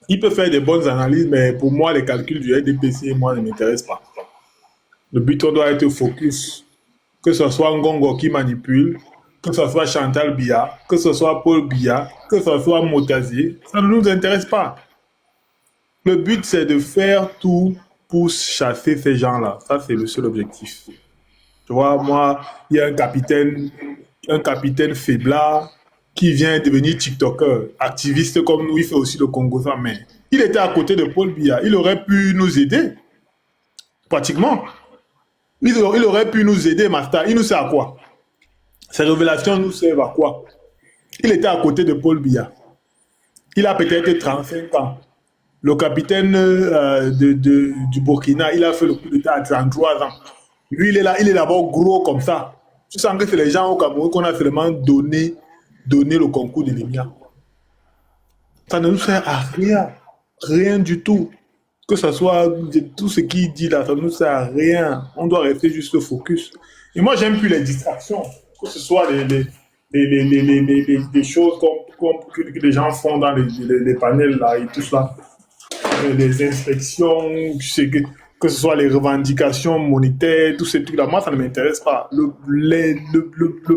il peut faire des bonnes analyses, mais pour moi, les calculs du LDPC, moi, ne m'intéressent pas. Le but, on doit être focus. Que ce soit Ngongo qui manipule, que ce soit Chantal Biya, que ce soit Paul Biya, que ce soit Motazier, ça ne nous intéresse pas. Le but, c'est de faire tout pour chasser ces gens-là. Ça, c'est le seul objectif. Tu vois, moi, il y a un capitaine faiblard qui vient devenir TikToker, activiste comme nous, il fait aussi le Congo sans main. Il était à côté de Paul Biya. Il aurait pu nous aider, pratiquement. Il aurait pu nous aider, Master. Il nous sert à quoi? Ces révélations nous servent à quoi? Il était à côté de Paul Biya. Il a peut-être 35 ans. Le capitaine du Burkina, il a fait le coup d'État à 33 ans. Lui, il est là, il est d'abord gros comme ça. Tu sens que c'est les gens au Cameroun qu'on a seulement donné le concours de l'EMIA. Ça ne nous sert à rien. Rien du tout. Que ce soit tout ce qu'il dit là, ça ne nous sert à rien. On doit rester juste focus. Et moi, j'aime plus les distractions. Que ce soit des choses que les gens font dans les panels là et tout ça. Les inspections, que ce soit les revendications monétaires, tous ces trucs-là, moi, ça ne m'intéresse pas. Le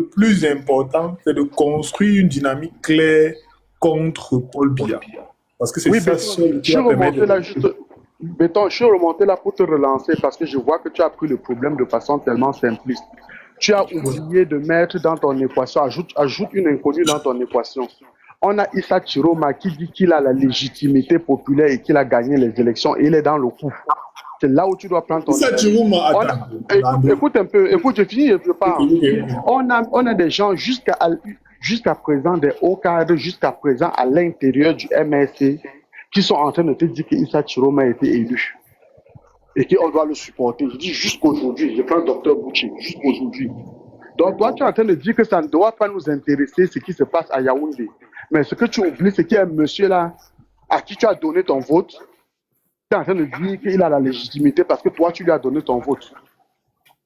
plus important, c'est de construire une dynamique claire contre Paul Biya. Parce que c'est Oui, ça seul qui va permettre... Béton, je suis remonté là pour te relancer parce que je vois que tu as pris le problème de façon tellement simpliste. Tu as oublié de mettre dans ton équation, ajoute une inconnue dans ton équation. On a Issa Chiroma qui dit qu'il a la légitimité populaire et qu'il a gagné les élections et il est dans le coup. C'est là où tu dois prendre ton... Issa Chiroma, attends. Écoute un peu, écoute, je finis, je parle. On a des gens jusqu'à présent, des hauts cadres, jusqu'à présent à l'intérieur du MRC, qui sont en train de te dire que Issa Chiroma a été élu et qu'on doit le supporter. Je dis jusqu'aujourd'hui, je prends Dr Bouchi, jusqu'aujourd'hui. Donc toi, tu es en train de dire que ça ne doit pas nous intéresser ce qui se passe à Yaoundé. Mais ce que tu oublies, c'est qu'il y a un monsieur là à qui tu as donné ton vote. Tu es en train de dire qu'il a la légitimité parce que toi, tu lui as donné ton vote.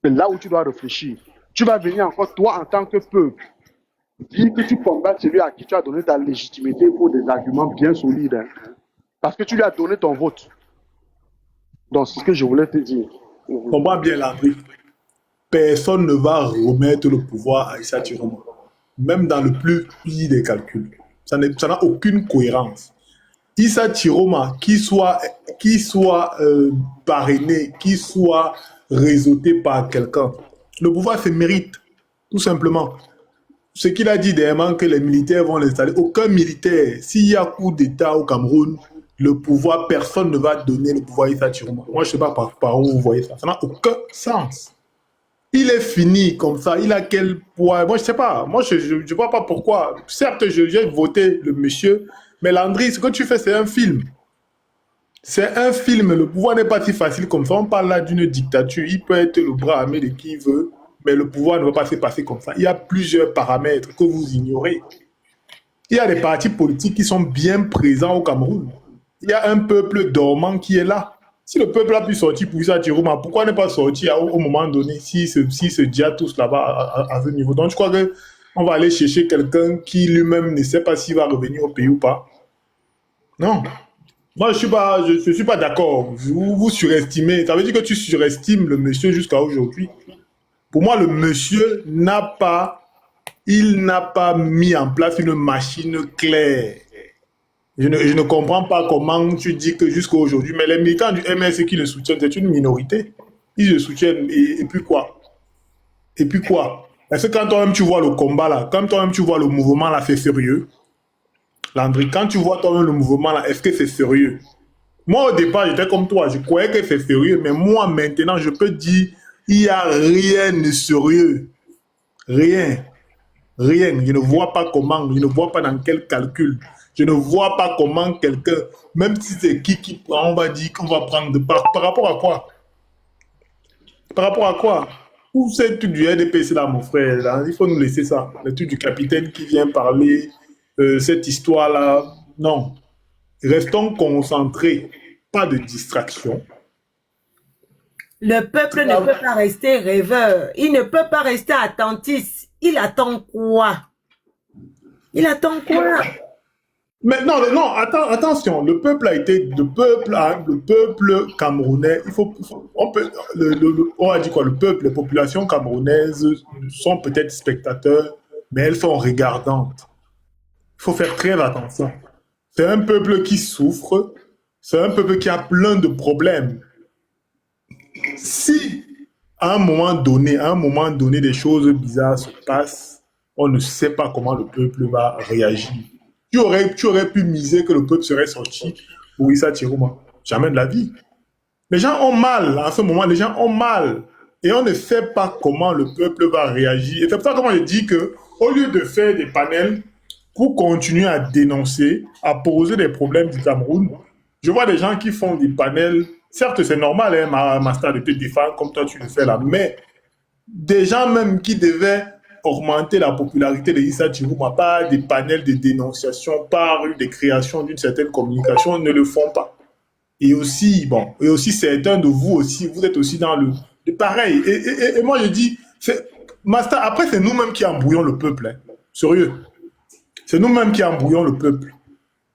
C'est là où tu dois réfléchir. Tu vas venir encore, toi, en tant que peuple, dire que tu combats celui à qui tu as donné ta légitimité pour des arguments bien solides. Hein. Parce que tu lui as donné ton vote. Donc, c'est ce que je voulais te dire. Comprends bien, Landry. Personne ne va remettre le pouvoir à Issa Chiroma. Même dans le plus pire des calculs. Ça n'a aucune cohérence. Issa Chiroma, qui soit parrainé, qui soit réseauté par quelqu'un, le pouvoir se mérite, tout simplement. Ce qu'il a dit dernièrement, que les militaires vont l'installer, aucun militaire, s'il y a coup d'État au Cameroun, le pouvoir, personne ne va donner le pouvoir à Issa Chiroma. Moi, je ne sais pas par où vous voyez ça. Ça n'a aucun sens. Il est fini comme ça. Il a quel poids? Moi, je ne sais pas. Moi, je ne vois pas pourquoi. Certes, j'ai voté le monsieur, mais Landry, ce que tu fais, c'est un film. C'est un film. Le pouvoir n'est pas si facile comme ça. On parle là d'une dictature. Il peut être le bras armé de qui il veut, mais le pouvoir ne va pas se passer comme ça. Il y a plusieurs paramètres que vous ignorez. Il y a des partis politiques qui sont bien présents au Cameroun. Il y a un peuple dormant qui est là. Si le peuple a pu sortir pour Issa Chiroma, pourquoi ne pas sortir au moment donné si se dit à tous là-bas à ce niveau? Donc je crois qu'on va aller chercher quelqu'un qui lui-même ne sait pas s'il va revenir au pays ou pas. Non. Moi, je suis pas d'accord. Vous surestimez. Ça veut dire que tu surestimes le monsieur jusqu'à aujourd'hui. Pour moi, le monsieur n'a pas mis en place une machine claire. Je ne comprends pas comment tu dis que jusqu'à aujourd'hui, mais les militants du MS qui le soutiennent, c'est une minorité. Ils le soutiennent, et puis quoi? Et puis quoi? Est-ce que quand toi-même tu vois le combat là, quand toi-même tu vois le mouvement là, c'est sérieux? Landry, quand tu vois toi-même le mouvement là, est-ce que c'est sérieux? Moi au départ, j'étais comme toi, je croyais que c'est sérieux, mais moi maintenant, je peux dire, il n'y a rien de sérieux. Rien. Rien. Je ne vois pas comment, je ne vois pas dans quel calcul. Je ne vois pas comment quelqu'un, même si c'est qui prend, on va dire qu'on va prendre par rapport à quoi? Par rapport à quoi? Où c'est tout du RDPC là, mon frère? Là, il faut nous laisser ça. Le truc du capitaine qui vient parler, cette histoire-là. Non. Restons concentrés. Pas de distraction. Le peuple ne peut pas rester rêveur. Il ne peut pas rester attentiste. Il attend quoi? Il attend quoi? Mais non, attention, le peuple camerounais, on a dit quoi, le peuple, les populations camerounaises sont peut-être spectateurs, mais elles sont regardantes. Il faut faire très attention. C'est un peuple qui souffre, c'est un peuple qui a plein de problèmes. Si, à un moment donné, des choses bizarres se passent, on ne sait pas comment le peuple va réagir. Tu aurais pu miser que le peuple serait sorti pour Issa Chiroma. Jamais de la vie. Les gens ont mal, en ce moment, les gens ont mal. Et on ne sait pas comment le peuple va réagir. Et c'est pour ça que moi je dis que, au lieu de faire des panels pour continuer à dénoncer, à poser des problèmes du Cameroun, je vois des gens qui font des panels. Certes, c'est normal, hein, ma star de te défendre comme toi tu le fais là, mais des gens même qui devaient augmenter la popularité de Issa Chiroma par des panels de dénonciation, par des créations d'une certaine communication, ne le font pas. Et aussi, certains de vous aussi, vous êtes aussi dans le pareil. Et moi je dis, Master, après c'est nous-mêmes qui embrouillons le peuple. Hein. Sérieux. C'est nous-mêmes qui embrouillons le peuple.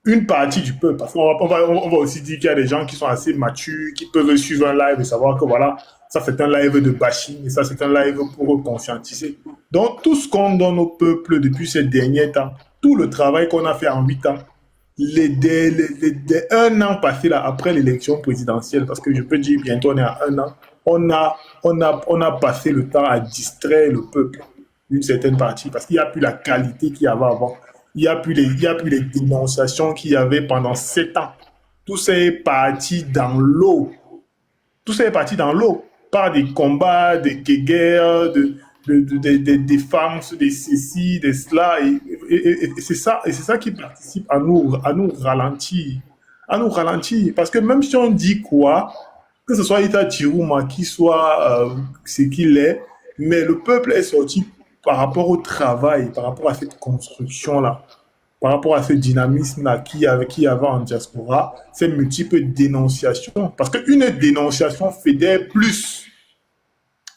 Une partie du peuple. Parce qu'on va aussi dire qu'il y a des gens qui sont assez matures, qui peuvent suivre un live et savoir que voilà, ça c'est un live de bashing et ça c'est un live pour conscientiser. Donc tout ce qu'on donne au peuple depuis ces derniers temps, tout le travail qu'on a fait en 8 ans, un an passé là après l'élection présidentielle, parce que je peux dire bientôt on est à 1 an, on a passé le temps à distraire le peuple d'une certaine partie parce qu'il n'y a plus la qualité qu'il y avait avant. Il n'y a plus les dénonciations qu'il y avait pendant 7 ans. Tout ça est parti dans l'eau. Tout ça est parti dans l'eau par des combats, des guerres, des défenses, des ceci, des cela. Et c'est ça qui participe à nous ralentir. À nous ralentir. Parce que même si on dit quoi, que ce soit Issa Chiroma qui soit ce qu'il est, mais le peuple est sorti par rapport au travail, par rapport à cette construction-là, par rapport à ce dynamisme-là qu'il y avait en diaspora, ces multiples dénonciations. Parce qu'une dénonciation fédère plus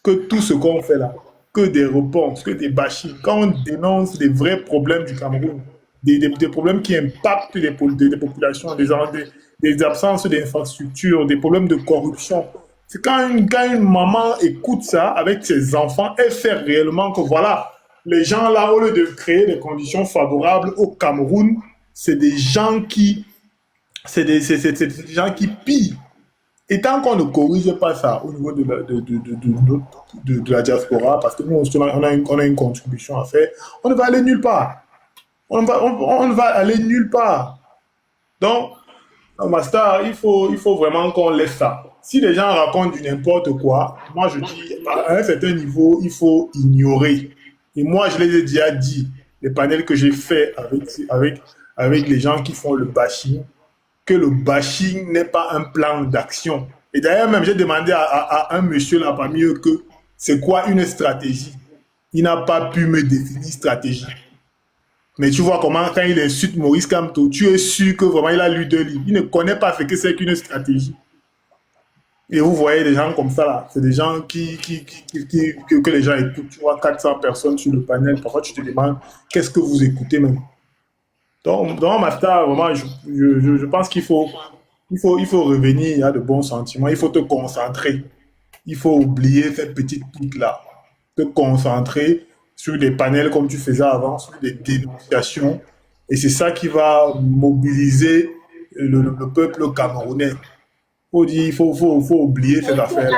que tout ce qu'on fait là, que des réponses, que des bashings. Quand on dénonce les vrais problèmes du Cameroun, des problèmes qui impactent des populations, des absences d'infrastructures, des problèmes de corruption. C'est quand une maman écoute ça avec ses enfants, elle sait réellement que voilà, les gens là, au lieu de créer des conditions favorables au Cameroun, c'est des gens qui pillent. Et tant qu'on ne corrige pas ça au niveau de la diaspora, parce que nous, on a une contribution à faire, on ne va aller nulle part. On ne va aller nulle part. Donc, Master, il faut vraiment qu'on laisse ça. Si les gens racontent du n'importe quoi, moi je dis, à un certain niveau, il faut ignorer. Et moi, je les ai déjà dit, les panels que j'ai fait avec les gens qui font le bashing, que le bashing n'est pas un plan d'action. Et d'ailleurs, même, j'ai demandé à un monsieur là parmi eux que c'est quoi une stratégie. Il n'a pas pu me définir stratégie. Mais tu vois comment, quand il insulte Maurice Kamto, tu es sûr que vraiment il a lu 2 livres. Il ne connaît pas ce que c'est qu'une stratégie. Et vous voyez des gens comme ça là, c'est des gens que les gens écoutent. Tu vois 400 personnes sur le panel, parfois tu te demandes qu'est-ce que vous écoutez même. Donc Master, vraiment, je pense qu'il faut revenir à de bons sentiments. Il faut te concentrer. Il faut oublier cette petite pique-là. Te concentrer sur des panels comme tu faisais avant, sur des dénonciations. Et c'est ça qui va mobiliser le peuple camerounais. Il faut oublier cette affaire.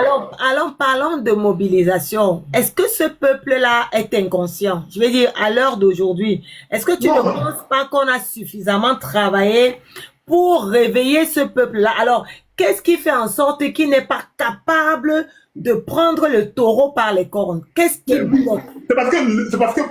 Alors, parlons de mobilisation. Est-ce que ce peuple-là est inconscient? Je veux dire, à l'heure d'aujourd'hui, est-ce que tu ne penses pas qu'on a suffisamment travaillé pour réveiller ce peuple-là? Alors, qu'est-ce qui fait en sorte qu'il n'est pas capable de prendre le taureau par les cornes? Qu'est-ce qui bloque? C'est parce que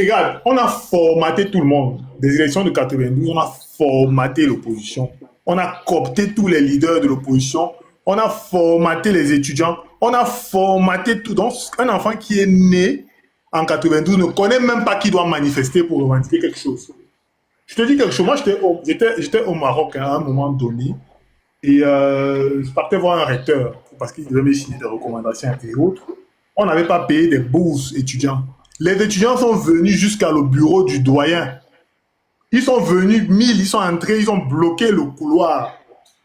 regarde, on a formaté tout le monde. Des élections de 92, on a formaté l'opposition. On a coopté tous les leaders de l'opposition. On a formaté les étudiants. On a formaté tout. Donc, un enfant qui est né en 92 ne connaît même pas qui doit manifester pour revendiquer quelque chose. Je te dis quelque chose. Moi, j'étais au Maroc à un moment donné. Et je partais voir un recteur parce qu'il devait me signer des recommandations et autres. On n'avait pas payé des bourses étudiants. Les étudiants sont venus jusqu'à le bureau du doyen. Ils sont venus, 1000, ils sont entrés, ils ont bloqué le couloir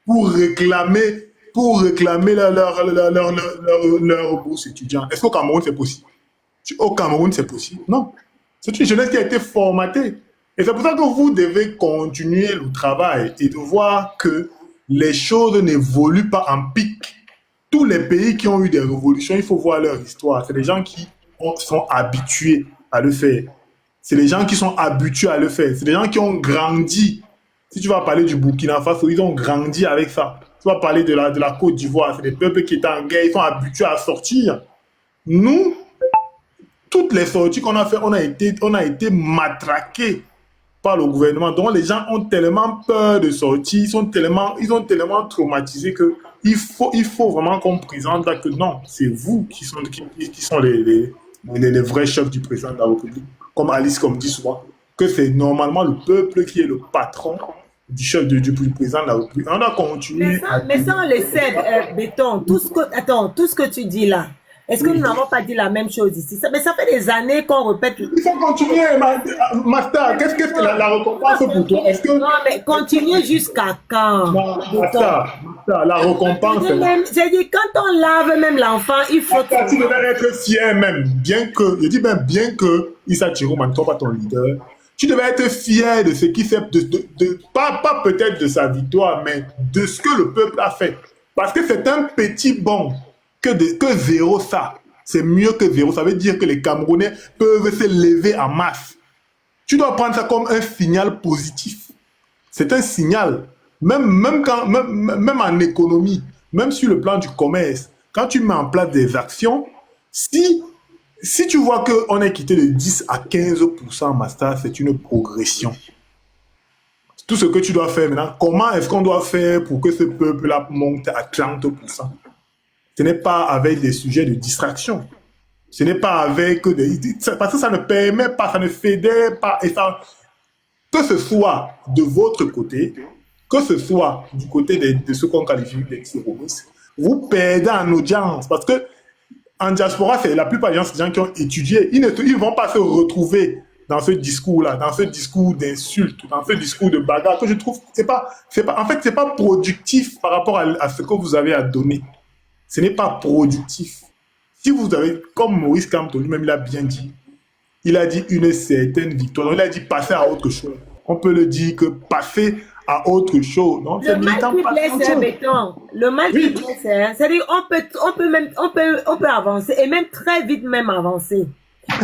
pour réclamer leur bourse étudiant. Est-ce qu'au Cameroun, c'est possible? Au Cameroun, c'est possible? Non. C'est une jeunesse qui a été formatée. Et c'est pour ça que vous devez continuer le travail et de voir que les choses n'évoluent pas en pic. Tous les pays qui ont eu des révolutions, il faut voir leur histoire. C'est des gens qui sont habitués à le faire. C'est les gens qui sont habitués à le faire. C'est des gens qui ont grandi. Si tu vas parler du Burkina Faso, ils ont grandi avec ça. Tu vas parler de la Côte d'Ivoire, c'est des peuples qui étaient en guerre, ils sont habitués à sortir. Nous, toutes les sorties qu'on a fait, on a été matraqués par le gouvernement. Donc les gens ont tellement peur de sortir, ils ont tellement traumatisés que il faut vraiment qu'on présente là que non, c'est vous qui sont les vrais chefs du président de la République. Comme Alice, comme dit souvent, que c'est normalement le peuple qui est le patron du chef du président de la République. On a continué. Mais ça, on le sait, Béton. Tout ce que tu dis là, est-ce que nous n'avons pas dit la même chose ici? Mais ça fait des années qu'on répète. Il faut continuer, Master. Qu'est-ce que la récompense pour toi? Non, mais continuer jusqu'à quand? Master, la récompense. J'ai dit, quand on lave même l'enfant, il faut... Tu devrais être fier même, bien que Issa Chiroma ne soit pas ton leader. Tu devrais être fier de ce qui fait, pas peut-être de sa victoire, mais de ce que le peuple a fait. Parce que c'est un petit bond que zéro ça. C'est mieux que zéro. Ça veut dire que les Camerounais peuvent se lever en masse. Tu dois prendre ça comme un signal positif. C'est un signal. Même en économie, même sur le plan du commerce, quand tu mets en place des actions, si tu vois qu'on est quitté de 10 à 15% Master, c'est une progression. Tout ce que tu dois faire maintenant, comment est-ce qu'on doit faire pour que ce peuple-là monte à 30%? Ce n'est pas avec des sujets de distraction. Ce n'est pas avec parce que ça ne permet pas, ça ne fédère pas. Et ça, que ce soit de votre côté, que ce soit du côté de ceux qu'on qualifie d'extrémistes, vous perdez en audience. Parce que en diaspora, la plupart des gens qui ont étudié. Ils ne vont pas se retrouver dans ce discours-là, dans ce discours d'insulte, dans ce discours de bagarre, que je trouve en fait, c'est pas productif par rapport à ce que vous avez à donner. Ce n'est pas productif. Si vous avez, comme Maurice Kamto lui-même l'a bien dit, il a dit une certaine victoire. Il a dit passer à autre chose. On peut le dire que passer à autre chose. Donc, le mal qui blesse, c'est béton. Le mal qui blesse, c'est-à-dire on peut avancer et même très vite même avancer.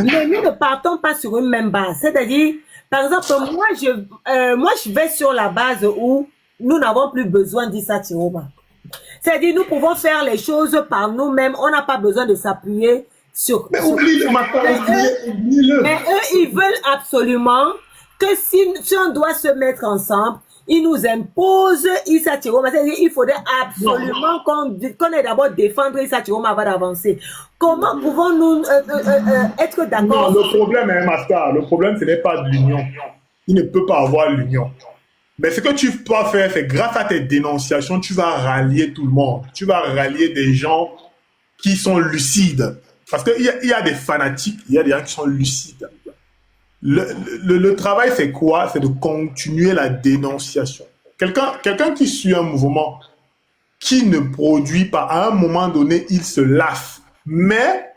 Mais nous ne partons pas sur une même base. C'est-à-dire, par exemple, moi je vais sur la base où nous n'avons plus besoin d'Issa Chiroma. C'est-à-dire, nous pouvons faire les choses par nous-mêmes. On n'a pas besoin de s'appuyer sur... Mais oublie-le maintenant, oublie-le. Mais eux, ils veulent absolument que si on doit se mettre ensemble, ils nous imposent Issa Chiroma. C'est-à-dire, il faudrait absolument qu'on ait d'abord défendre Issa Chiroma avant d'avancer. Comment pouvons-nous être d'accord? Non, le problème, Master, le problème, ce n'est pas de l'union. Il ne peut pas avoir l'union. Mais ce que tu dois faire, c'est grâce à tes dénonciations, tu vas rallier tout le monde. Tu vas rallier des gens qui sont lucides. Parce qu'il y a des fanatiques, il y a des gens qui sont lucides. Le travail, c'est quoi? C'est de continuer la dénonciation. Quelqu'un qui suit un mouvement, qui ne produit pas, à un moment donné, il se lasse. Mais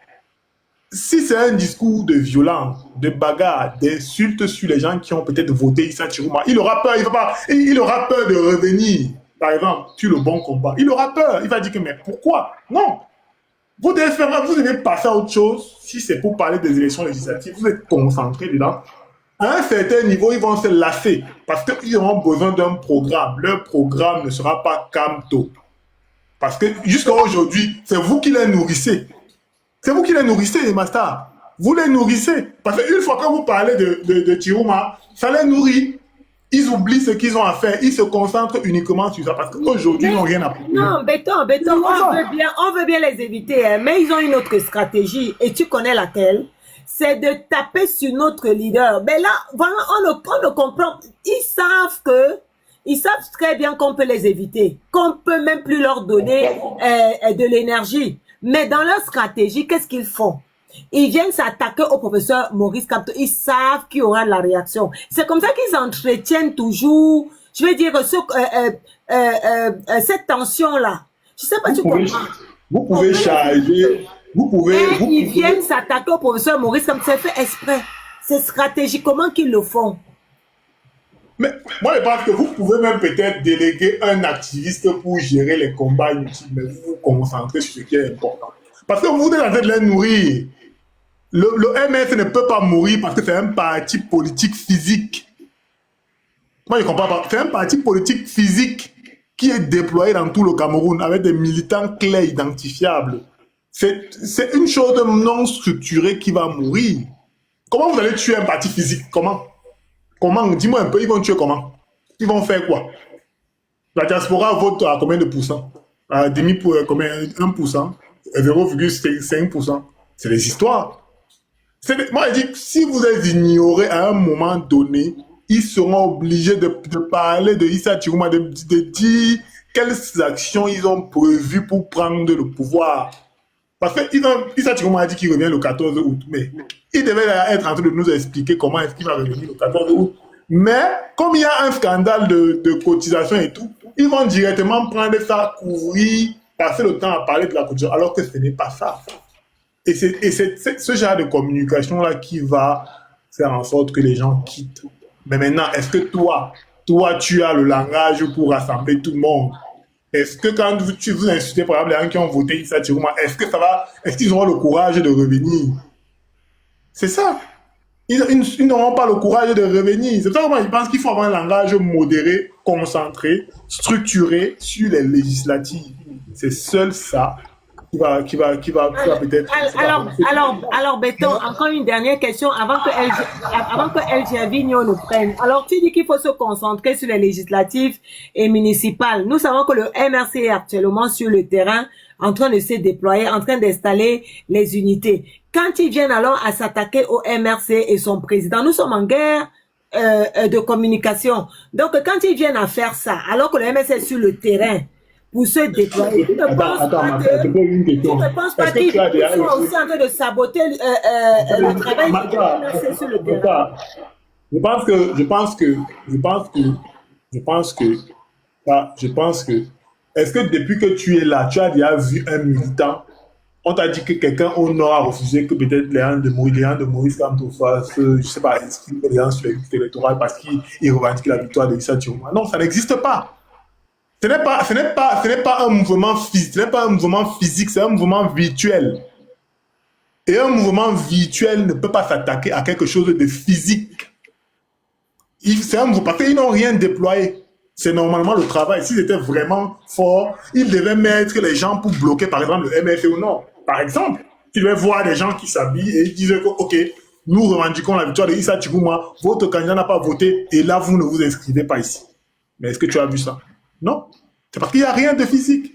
si c'est un discours de violence, de bagarre, d'insultes sur les gens qui ont peut-être voté Issa Chiroma, il aura peur, il aura peur de revenir, par exemple, sur le bon combat. Il aura peur, il va dire que mais pourquoi? Non. Vous devez passer à autre chose. Si c'est pour parler des élections législatives, vous êtes concentré dedans. À un certain niveau, ils vont se lasser parce qu'ils auront besoin d'un programme. Leur programme ne sera pas Kamto. Parce que jusqu'à aujourd'hui, c'est vous qui les nourrissez. C'est vous qui les nourrissez, les masters. Vous les nourrissez. Parce qu'une fois que vous parlez de Chiroma, ça les nourrit. Ils oublient ce qu'ils ont à faire. Ils se concentrent uniquement sur ça. Parce qu'aujourd'hui, ils n'ont rien à prouver. Non, béton, on veut bien les éviter. Hein, mais ils ont une autre stratégie. Et tu connais laquelle? C'est de taper sur notre leader. Mais là, voilà, on ne comprend. Ils savent très bien qu'on peut les éviter. Qu'on peut même plus leur donner de l'énergie. Mais dans leur stratégie, qu'est-ce qu'ils font? Ils viennent s'attaquer au professeur Maurice Kamto. Ils savent qu'il y aura la réaction. C'est comme ça qu'ils entretiennent toujours, je veux dire, cette tension-là. Je sais pas, tu comprends. Vous pouvez charger, ils viennent s'attaquer au professeur Maurice Kamto. C'est fait exprès. C'est stratégique. Comment qu'ils le font? Mais moi, je pense que vous pouvez même peut-être déléguer un activiste pour gérer les combats inutiles, mais vous vous concentrez sur ce qui est important. Parce que vous êtes en train de les nourrir. Le MS ne peut pas mourir parce que c'est un parti politique physique. Moi, je ne comprends pas. C'est un parti politique physique qui est déployé dans tout le Cameroun avec des militants clairs, identifiables. C'est une chose non structurée qui va mourir. Comment vous allez tuer un parti physique? Comment? Dis-moi un peu, ils vont tuer comment? Ils vont faire quoi? La diaspora vote à combien de pourcents? À demi pour combien? 1%? 0,5%? C'est des histoires. Moi, je dis que si vous les ignorez à un moment donné, ils seront obligés de parler de Issa Chiroma, de dire quelles actions ils ont prévues pour prendre le pouvoir. Parce que Issa Chiroma a dit qu'il revient le 14 août, mais il devait être en train de nous expliquer comment est-ce qu'il va revenir le 14 août. Mais comme il y a un scandale de cotisation et tout, ils vont directement prendre ça, couvrir, passer le temps à parler de la cotisation, alors que ce n'est pas ça. Et c'est ce genre de communication-là qui va faire en sorte que les gens quittent. Mais maintenant, est-ce que toi, tu as le langage pour rassembler tout le monde? Est-ce que quand vous insultez, par exemple, les gens qui ont voté Issa Chiroma, est-ce qu'ils auront le courage de revenir? C'est ça. Ils n'auront pas le courage de revenir. C'est ça que moi, je pense qu'il faut avoir un langage modéré, concentré, structuré sur les législatives. C'est seul ça qui va peut-être... Alors, Béton, encore une dernière question avant que LG Vigno nous prenne. Alors, tu dis qu'il faut se concentrer sur les législatives et municipales. Nous savons que le MRC est actuellement sur le terrain, en train de se déployer, en train d'installer les unités. Quand ils viennent alors à s'attaquer au MRC et son président, nous sommes en guerre de communication. Donc, quand ils viennent à faire ça, alors que le MRC est sur le terrain, pour se déployer. Tu ne penses pas je te pose une tu question. ne penses pas Est-ce que qu'ils tu as déjà sont aussi en train de saboter le travail Martha, sur le terrain? je pense que, est-ce que depuis que tu es là, tu as déjà vu un militant, on t'a dit que quelqu'un au nord a refusé que peut-être les gens de Maurice Kamto fassent, je sais pas, inscrire les gens sur les listes électorales parce qu'ils revendiquent la victoire de Issa Chiroma. Non, ça n'existe pas. Ce n'est pas un mouvement physique, ce n'est pas un mouvement physique, c'est un mouvement virtuel. Et un mouvement virtuel ne peut pas s'attaquer à quelque chose de physique. C'est un mouvement, parce qu'ils n'ont rien déployé. C'est normalement le travail. S'ils étaient vraiment forts, ils devaient mettre les gens pour bloquer, par exemple, le MFA ou non. Par exemple, tu devais voir des gens qui s'habillent et ils disent que, OK, nous revendiquons la victoire de Issa Chiroma, votre candidat n'a pas voté, et là, vous ne vous inscrivez pas ici. Mais est-ce que tu as vu ça? Non. C'est parce qu'il n'y a rien de physique.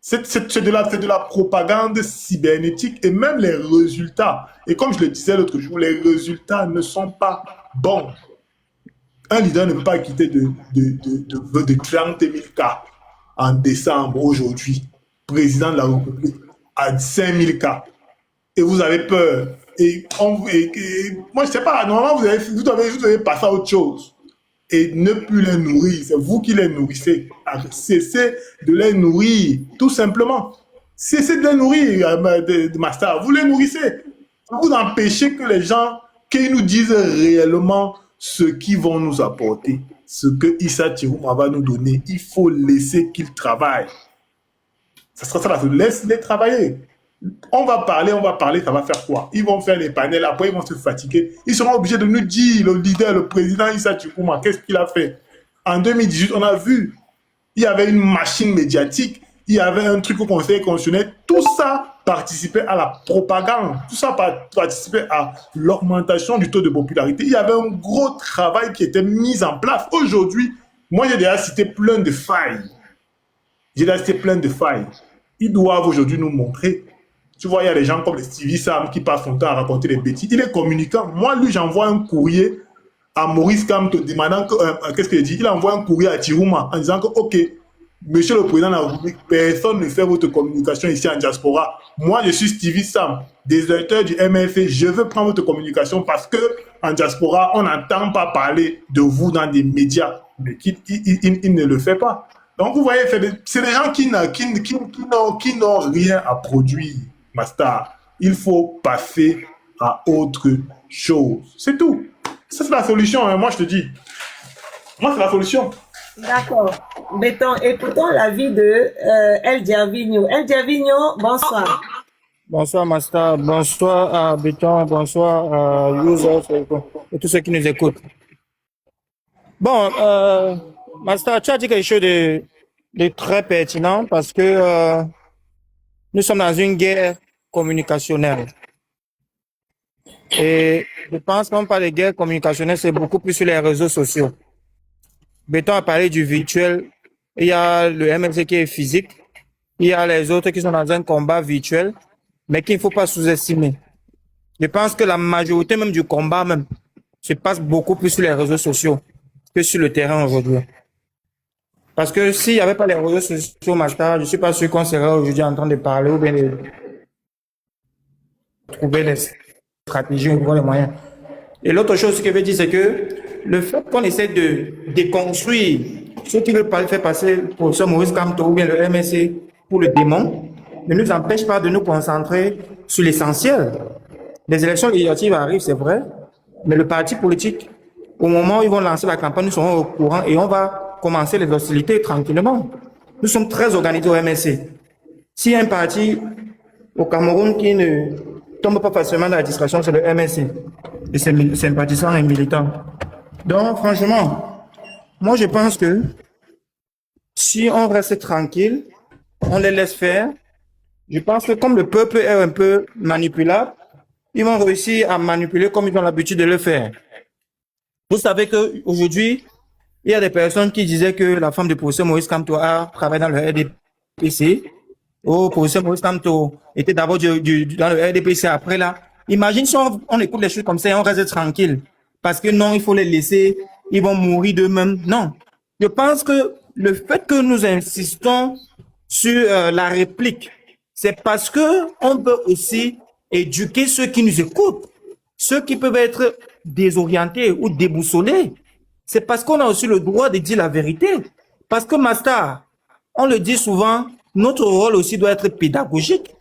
C'est de la propagande cybernétique et même les résultats. Et comme je le disais l'autre jour, les résultats ne sont pas bons. Un leader ne peut pas quitter de 30 000 cas en décembre aujourd'hui, président de la République, à 5 000 cas. Et vous avez peur. Moi, je ne sais pas, normalement, vous devez passer à autre chose. Et ne plus les nourrir. C'est vous qui les nourrissez. Cessez de les nourrir, tout simplement. Cessez de les nourrir, Master. Vous les nourrissez. Vous empêchez que les gens qui nous disent réellement ce qu'ils vont nous apporter, ce que Issa Chiroma va nous donner. Il faut laisser qu'ils travaillent. Ça sera ça, laisse-les travailler. On va parler, ça va faire quoi? Ils vont faire les panels, après ils vont se fatiguer. Ils seront obligés de nous dire, le leader, le président Issa Chiroma, qu'est-ce qu'il a fait? En 2018, on a vu, il y avait une machine médiatique, il y avait un truc au Conseil constitutionnel, tout ça participait à la propagande, tout ça participait à l'augmentation du taux de popularité. Il y avait un gros travail qui était mis en place. Aujourd'hui, moi j'ai déjà cité plein de failles. Ils doivent aujourd'hui nous montrer. Tu vois, il y a des gens comme Stevie Sam qui passent son temps à raconter des bêtises. Il est communicant. Moi, lui, j'envoie un courrier à Maurice Kamto demandant que, qu'est-ce qu'il dit? Il envoie un courrier à Chiroma en disant que, OK, monsieur le président de la République, personne ne fait votre communication ici en diaspora. Moi, je suis Stevie Sam, déserteur du MFA. Je veux prendre votre communication parce que en diaspora, on n'entend pas parler de vous dans des médias. Mais il ne le fait pas. Donc, vous voyez, c'est des gens qui n'ont rien à produire, Master. Il faut passer à autre chose. C'est tout. Ça, c'est la solution, hein. Moi, je te dis. Moi, c'est la solution. D'accord. Béton, écoutons l'avis de El Diavigno. El Diavigno, bonsoir. Bonsoir, Master. Bonsoir à Béton. Bonsoir à Youssef et tous ceux qui nous écoutent. Bon, Master, tu as dit quelque chose de très pertinent parce que nous sommes dans une guerre communicationnelle. Et je pense qu'on parle de guerre communicationnelle, c'est beaucoup plus sur les réseaux sociaux. Béton a parlé du virtuel. Il y a le MLC qui est physique. Il y a les autres qui sont dans un combat virtuel, mais qu'il ne faut pas sous-estimer. Je pense que la majorité même du combat même se passe beaucoup plus sur les réseaux sociaux que sur le terrain aujourd'hui. Parce que s'il n'y avait pas les réseaux sociaux, Master, je ne suis pas sûr qu'on serait aujourd'hui en train de parler ou bien de trouver des stratégies ou voir les moyens. Et l'autre chose que je veux dire, c'est que le fait qu'on essaie de déconstruire ceux qui veulent faire passer pour ce Maurice Kamto ou bien le MSC pour le démon ne nous empêche pas de nous concentrer sur l'essentiel. Les élections législatives arrivent, c'est vrai, mais le parti politique, au moment où ils vont lancer la campagne, nous serons au courant et on va commencer les hostilités tranquillement. Nous sommes très organisés au MSC. S'il y a un parti au Cameroun qui ne tombe pas facilement dans la distraction, c'est le MSC. Et ses sympathisants et militants. Donc, franchement, moi, je pense que si on reste tranquille, on les laisse faire, je pense que comme le peuple est un peu manipulable, ils vont réussir à manipuler comme ils ont l'habitude de le faire. Vous savez qu'aujourd'hui, il y a des personnes qui disaient que la femme du professeur Maurice Kamto a travaillé dans le RDPC. Oh, professeur Maurice Kamto était d'abord dans le RDPC après là. Imagine si on écoute les choses comme ça et on reste tranquille. Parce que non, il faut les laisser, ils vont mourir d'eux-mêmes. Non. Je pense que le fait que nous insistons sur la réplique, c'est parce que on peut aussi éduquer ceux qui nous écoutent, ceux qui peuvent être désorientés ou déboussolés. C'est parce qu'on a aussi le droit de dire la vérité. Parce que, Master, on le dit souvent, notre rôle aussi doit être pédagogique.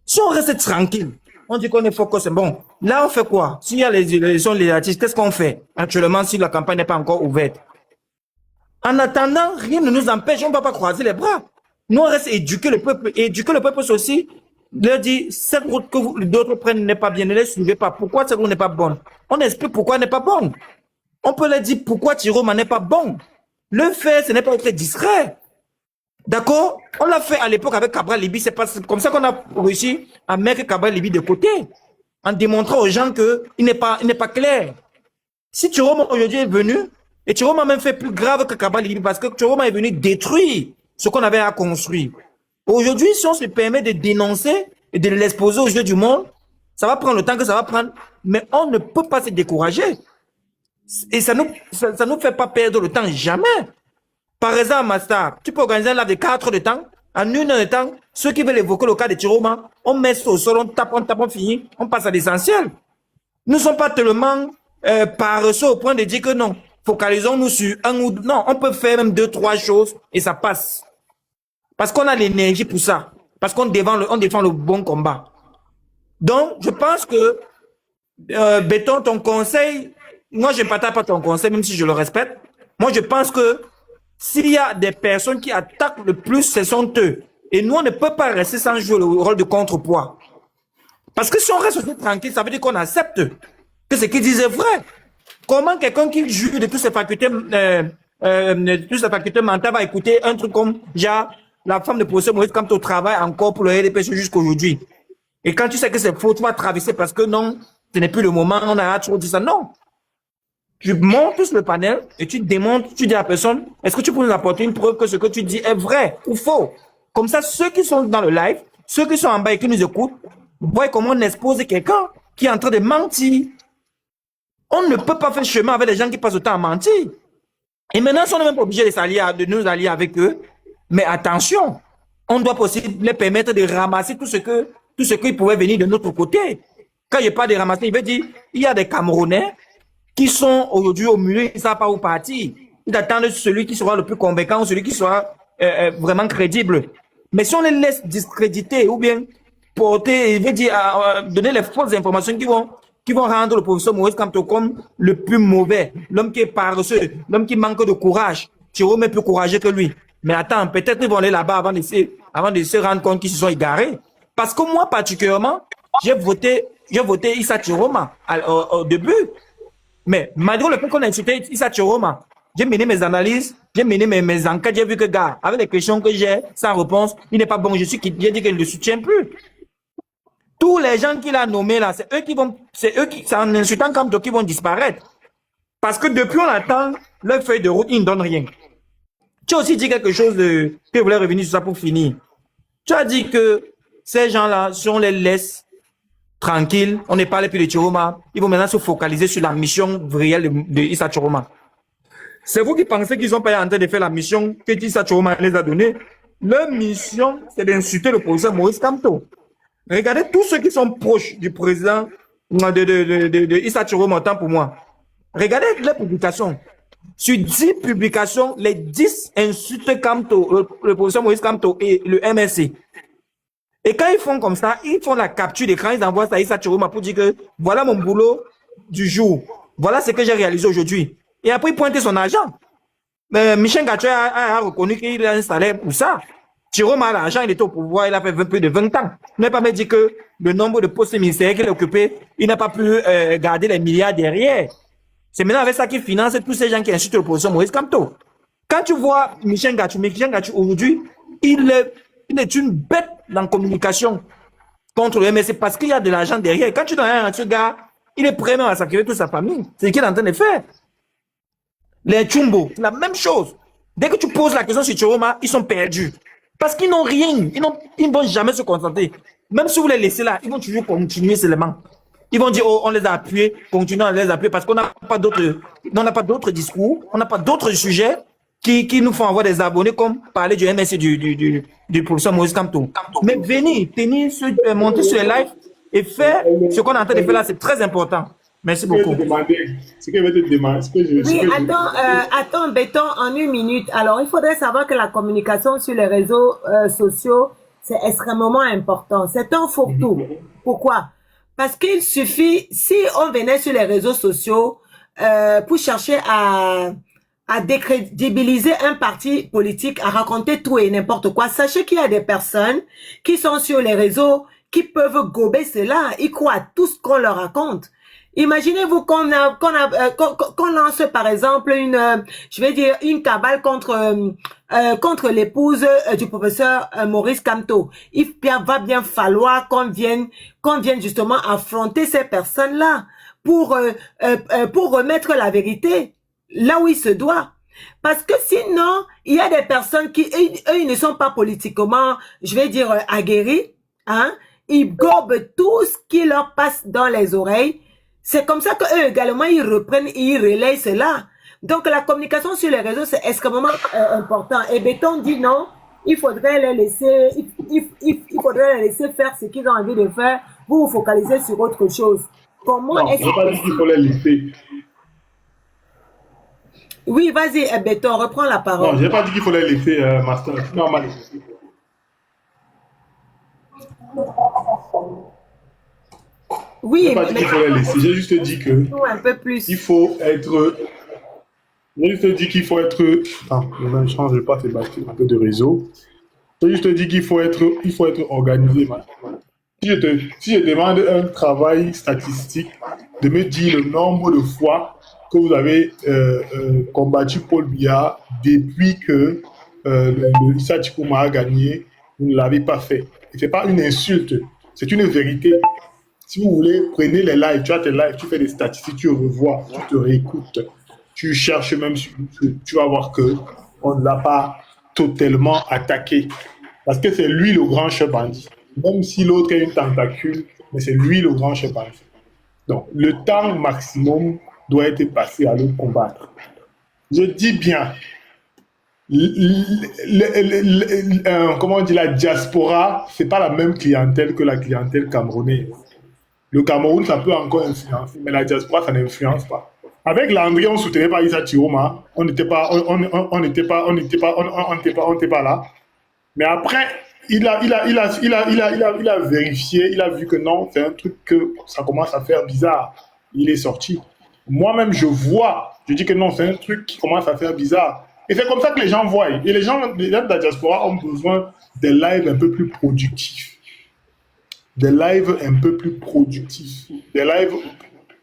Si on reste tranquille, on dit qu'on est focus, c'est bon. Là, on fait quoi? S'il y a les élections législatives, qu'est-ce qu'on fait actuellement si la campagne n'est pas encore ouverte? En attendant, rien ne nous empêche, on ne va pas croiser les bras. Nous, on reste éduquer le peuple. Et éduquer le peuple, c'est aussi leur dire, cette route que d'autres prennent n'est pas bien, ne les suivez pas. Pourquoi cette route n'est pas bonne? On explique pourquoi elle n'est pas bonne. On peut leur dire pourquoi Tiroma n'est pas bon. Le fait, ce n'est pas être discret. D'accord? On l'a fait à l'époque avec Cabral Libi. C'est comme ça qu'on a réussi à mettre Cabral Libi de côté. En démontrant aux gens qu'il n'est pas clair. Si Tiroma aujourd'hui est venu, et Tiroma a même fait plus grave que Cabral Libi parce que Tiroma est venu détruire ce qu'on avait à construire. Aujourd'hui, si on se permet de dénoncer et de l'exposer aux yeux du monde, ça va prendre le temps que ça va prendre, mais on ne peut pas se décourager. Et ça nous fait pas perdre le temps, jamais. Par exemple, Master, tu peux organiser un live de 4 heures de temps, en 1 heure de temps, ceux qui veulent évoquer le cas de Tiroma, on met ça au sol, on tape, on finit, on passe à l'essentiel. Nous ne sommes pas tellement paresseux au point de dire que non, focalisons-nous sur un ou deux. Non, on peut faire même 2, 3 choses et ça passe. Parce qu'on a l'énergie pour ça. Parce qu'on défend le bon combat. Donc, je pense que, Béton, ton conseil, moi, je ne partage pas ton conseil, même si je le respecte. Moi, je pense que s'il y a des personnes qui attaquent le plus, ce sont eux. Et nous, on ne peut pas rester sans jouer le rôle de contrepoids. Parce que si on reste aussi tranquille, ça veut dire qu'on accepte que ce qu'ils disent est vrai. Comment quelqu'un qui juge de toutes ses facultés, mentales va écouter un truc comme, genre, la femme de professeur Maurice Kamto travaille encore pour le RDPC jusqu'aujourd'hui. Et quand tu sais que c'est faux, tu vas traverser parce que non, ce n'est plus le moment, on a trop dit ça. Non. Tu montes sur le panel et tu démontres, tu dis à la personne, est-ce que tu peux nous apporter une preuve que ce que tu dis est vrai ou faux? Comme ça, ceux qui sont dans le live, ceux qui sont en bas et qui nous écoutent, voient comment on expose quelqu'un qui est en train de mentir. On ne peut pas faire chemin avec les gens qui passent le temps à mentir. Et maintenant, on n'est même pas obligé de nous allier avec eux. Mais attention, on doit aussi les permettre de ramasser tout ce qui pouvait venir de notre côté. Quand il n'y a pas de ramasser, il veut dire, il y a des Camerounais qui sont aujourd'hui au milieu, ils ne savent pas où partir. Ils attendent celui qui sera le plus convaincant, celui qui sera vraiment crédible. Mais si on les laisse discréditer ou bien porter, il veut dire, donner les fausses informations qui vont rendre le professeur Maurice Kamto comme le plus mauvais, l'homme qui est paresseux, l'homme qui manque de courage. Tiroma est plus courageux que lui. Mais attends, peut-être ils vont aller là-bas avant de se rendre compte qu'ils se sont égarés. Parce que moi, particulièrement, j'ai voté Issa Tiroma au début. Mais malgré le fait qu'on a insulté Issa Tiroma, j'ai mené mes analyses, j'ai mené mes enquêtes, j'ai vu que, gars, avec les questions que j'ai, sans réponse, il n'est pas bon. J'ai dit qu'il ne le soutient plus. Tous les gens qu'il a nommés là, c'est en insultant Kamto qui vont disparaître. Parce que depuis on attend leur feuille de route, ils ne donnent rien. Tu as aussi dit quelque chose que je voulais revenir sur ça pour finir. Tu as dit que ces gens-là, si on les laisse tranquilles, on ne parle plus de Tiroma, ils vont maintenant se focaliser sur la mission réelle de Issa Tiroma. C'est vous qui pensez qu'ils sont pas en train de faire la mission que Issa Tiroma les a donnée. Leur mission, c'est d'insulter le professeur Maurice Kamto. Regardez tous ceux qui sont proches du président de Issa Tiroma, autant pour moi. Regardez les publications. Sur 10 publications, les 10 insultent Kamto, le professeur Maurice Kamto et le MSC. Et quand ils font comme ça, ils font la capture d'écran, ils envoient ça à Issa Tiroma pour dire que voilà mon boulot du jour. Voilà ce que j'ai réalisé aujourd'hui. Et après, ils pointent son argent. Mais Michel Gatoué a reconnu qu'il a un salaire pour ça. Tiroma a l'argent, il était au pouvoir, il a fait plus de 20 ans. Il n'a pas me dit que le nombre de postes ministériels qu'il a occupé, il n'a pas pu garder les milliards derrière. C'est maintenant avec ça qu'il finance tous ces gens qui insultent le professeur Maurice Kamto. Quand tu vois Michel Gatoué aujourd'hui, il est une bête dans la communication contre le MSC parce qu'il y a de l'argent derrière. Quand tu donnes un ce gars, il est prêt même à sacrifier toute sa famille. C'est ce qu'il est en train de faire. Les Tchumbo, la même chose. Dès que tu poses la question sur Tiroma, ils sont perdus. Parce qu'ils n'ont rien. Ils ne vont jamais se concentrer. Même si vous les laissez là, ils vont toujours continuer seulement. Ils vont dire, oh, on les a appuyés, continuons à les appuyer parce qu'on n'a pas d'autres discours, on n'a pas d'autres sujets qui nous font avoir des abonnés, comme parler du MSC du professeur Maurice Kamto. Mais venir, monter sur les lives et faire ce qu'on est en train de faire là, c'est très important. Merci beaucoup. Ce que je vais te demander, Oui, attends, Béton, en 1 minute. Alors, il faudrait savoir que la communication sur les réseaux sociaux, c'est extrêmement important. C'est un fourre-tout. Pourquoi? Parce qu'il suffit, si on venait sur les réseaux sociaux pour chercher à décrédibiliser un parti politique, à raconter tout et n'importe quoi, sachez qu'il y a des personnes qui sont sur les réseaux qui peuvent gober cela. Ils croient à tout ce qu'on leur raconte. Imaginez-vous qu'on lance par exemple une cabale contre l'épouse du professeur Maurice Kamto. Il va bien falloir qu'on vienne justement affronter ces personnes-là pour remettre la vérité là où il se doit. Parce que sinon, il y a des personnes qui, eux, ils ne sont pas politiquement, aguerris, hein. Ils gobent tout ce qui leur passe dans les oreilles. C'est comme ça qu'eux également, ils reprennent et ils relayent cela. Donc, la communication sur les réseaux, c'est extrêmement important. Et Béton dit non, il faudrait les laisser, il faudrait les laisser faire ce qu'ils ont envie de faire. Vous vous focalisez sur autre chose. Comment est-ce que... pas dit qu'il faut les laisser. Oui, vas-y, Béton, reprends la parole. Non, je n'ai pas dit qu'il faut les laisser, Master. C'est normal. Oui, je n'ai pas dit qu'il faut les laisser. J'ai juste dit que un peu plus. Il faut être. J'ai juste dit qu'il faut être. Attends, je change pas, c'est bâti un peu de réseau. J'ai juste dit qu'il faut être organisé. Si je demande un travail statistique, de me dire le nombre de fois que vous avez combattu Paul Biya depuis que le Issa Chikuma a gagné, vous ne l'avez pas fait. Et ce n'est pas une insulte, c'est une vérité. Si vous voulez, prenez les lives, tu as tes lives, tu fais des statistiques, tu revois, tu te réécoutes, tu cherches même sur YouTube, tu vas voir qu'on ne l'a pas totalement attaqué. Parce que c'est lui le grand chef bandit. Même si l'autre est une tentacule, mais c'est lui le grand chef bandit. Donc, le temps maximum doit être passé à le combattre. Je dis bien, comment on dit, la diaspora, ce n'est pas la même clientèle que la clientèle camerounaise. Le Cameroun, ça peut encore influencer, mais la diaspora, ça n'influence pas. Avec Landry, on ne soutenait pas Issa Chiroma, on n'était pas là. Mais après, il a vérifié, il a vu que non, c'est un truc que ça commence à faire bizarre. Il est sorti. Moi-même, je dis que non, c'est un truc qui commence à faire bizarre. Et c'est comme ça que les gens voient. Et les gens de la diaspora ont besoin des lives un peu plus productifs. Des lives un peu plus productifs. Des lives...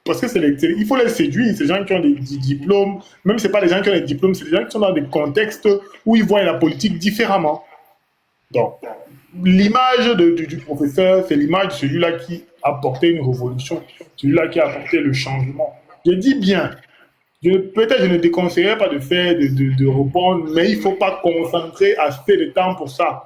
Parce que il faut les séduire. Ces gens qui ont des diplômes, même si ce n'est pas les gens qui ont des diplômes, c'est les gens qui sont dans des contextes où ils voient la politique différemment. Donc, l'image du professeur, c'est l'image de celui-là qui a apporté une révolution, celui-là qui a apporté le changement. Je dis bien, peut-être je ne déconseillerais pas de faire, de répondre, mais il ne faut pas concentrer assez de temps pour ça.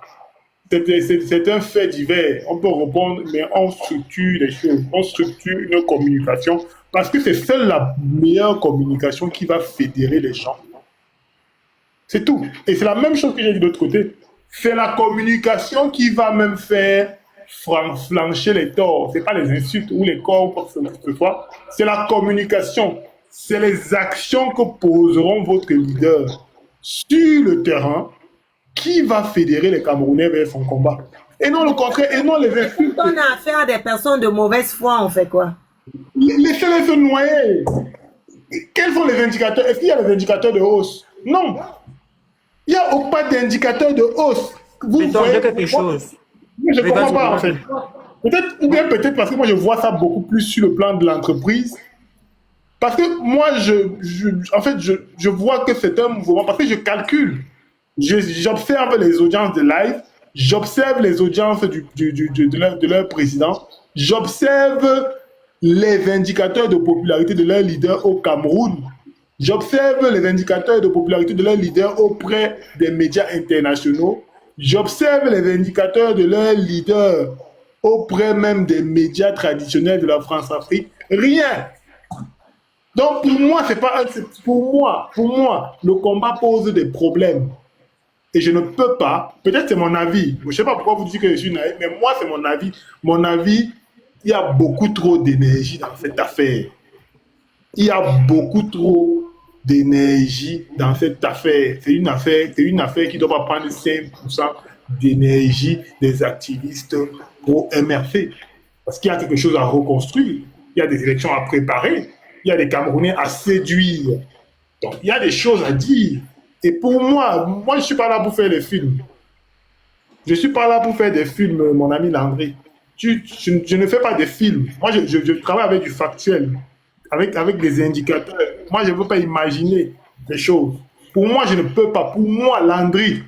C'est un fait divers. On peut répondre, mais on structure les choses, on structure une communication, parce que c'est seule la meilleure communication qui va fédérer les gens. C'est tout. Et c'est la même chose que j'ai dit de l'autre côté. C'est la communication qui va même faire flancher les torts. Ce n'est pas les insultes ou les corps ou quoi que ce soit. C'est la communication. C'est les actions que poseront votre leader sur le terrain qui va fédérer les Camerounais vers son combat. Et non le contraire, et non les insultes. On a affaire à des personnes de mauvaise foi, on fait quoi? Laissez-les se noyer. Quels sont les indicateurs? Est-ce qu'il y a des indicateurs de hausse? Non. Il n'y a pas d'indicateurs de hausse. Vous voyez quelque chose. Je ne comprends pas, en fait. Peut-être parce que moi, je vois ça beaucoup plus sur le plan de l'entreprise. Parce que moi, je vois que c'est un mouvement, parce que je calcule. J'observe les audiences de live, j'observe les audiences de leur président, j'observe les indicateurs de popularité de leur leader au Cameroun. J'observe les indicateurs de popularité de leur leader auprès des médias internationaux. J'observe les indicateurs de leur leader auprès même des médias traditionnels de la France-Afrique. Rien. Donc, pour moi, le combat pose des problèmes. Et je ne peux pas, peut-être c'est mon avis, je ne sais pas pourquoi vous dites que je suis naïf, mais moi, c'est mon avis. Mon avis, il y a beaucoup trop d'énergie dans cette affaire. Il y a beaucoup trop d'énergie dans cette affaire. C'est une affaire qui ne doit pas prendre 5% d'énergie des activistes pour MRC. Parce qu'il y a quelque chose à reconstruire. Il y a des élections à préparer. Il y a des Camerounais à séduire. Donc, il y a des choses à dire. Et pour moi, je ne suis pas là pour faire des films. Je ne suis pas là pour faire des films, mon ami Landry. Je ne fais pas des films. Moi, je travaille avec du factuel, avec des indicateurs. Moi, je ne veux pas imaginer des choses. Pour moi, je ne peux pas. Pour moi, Landry,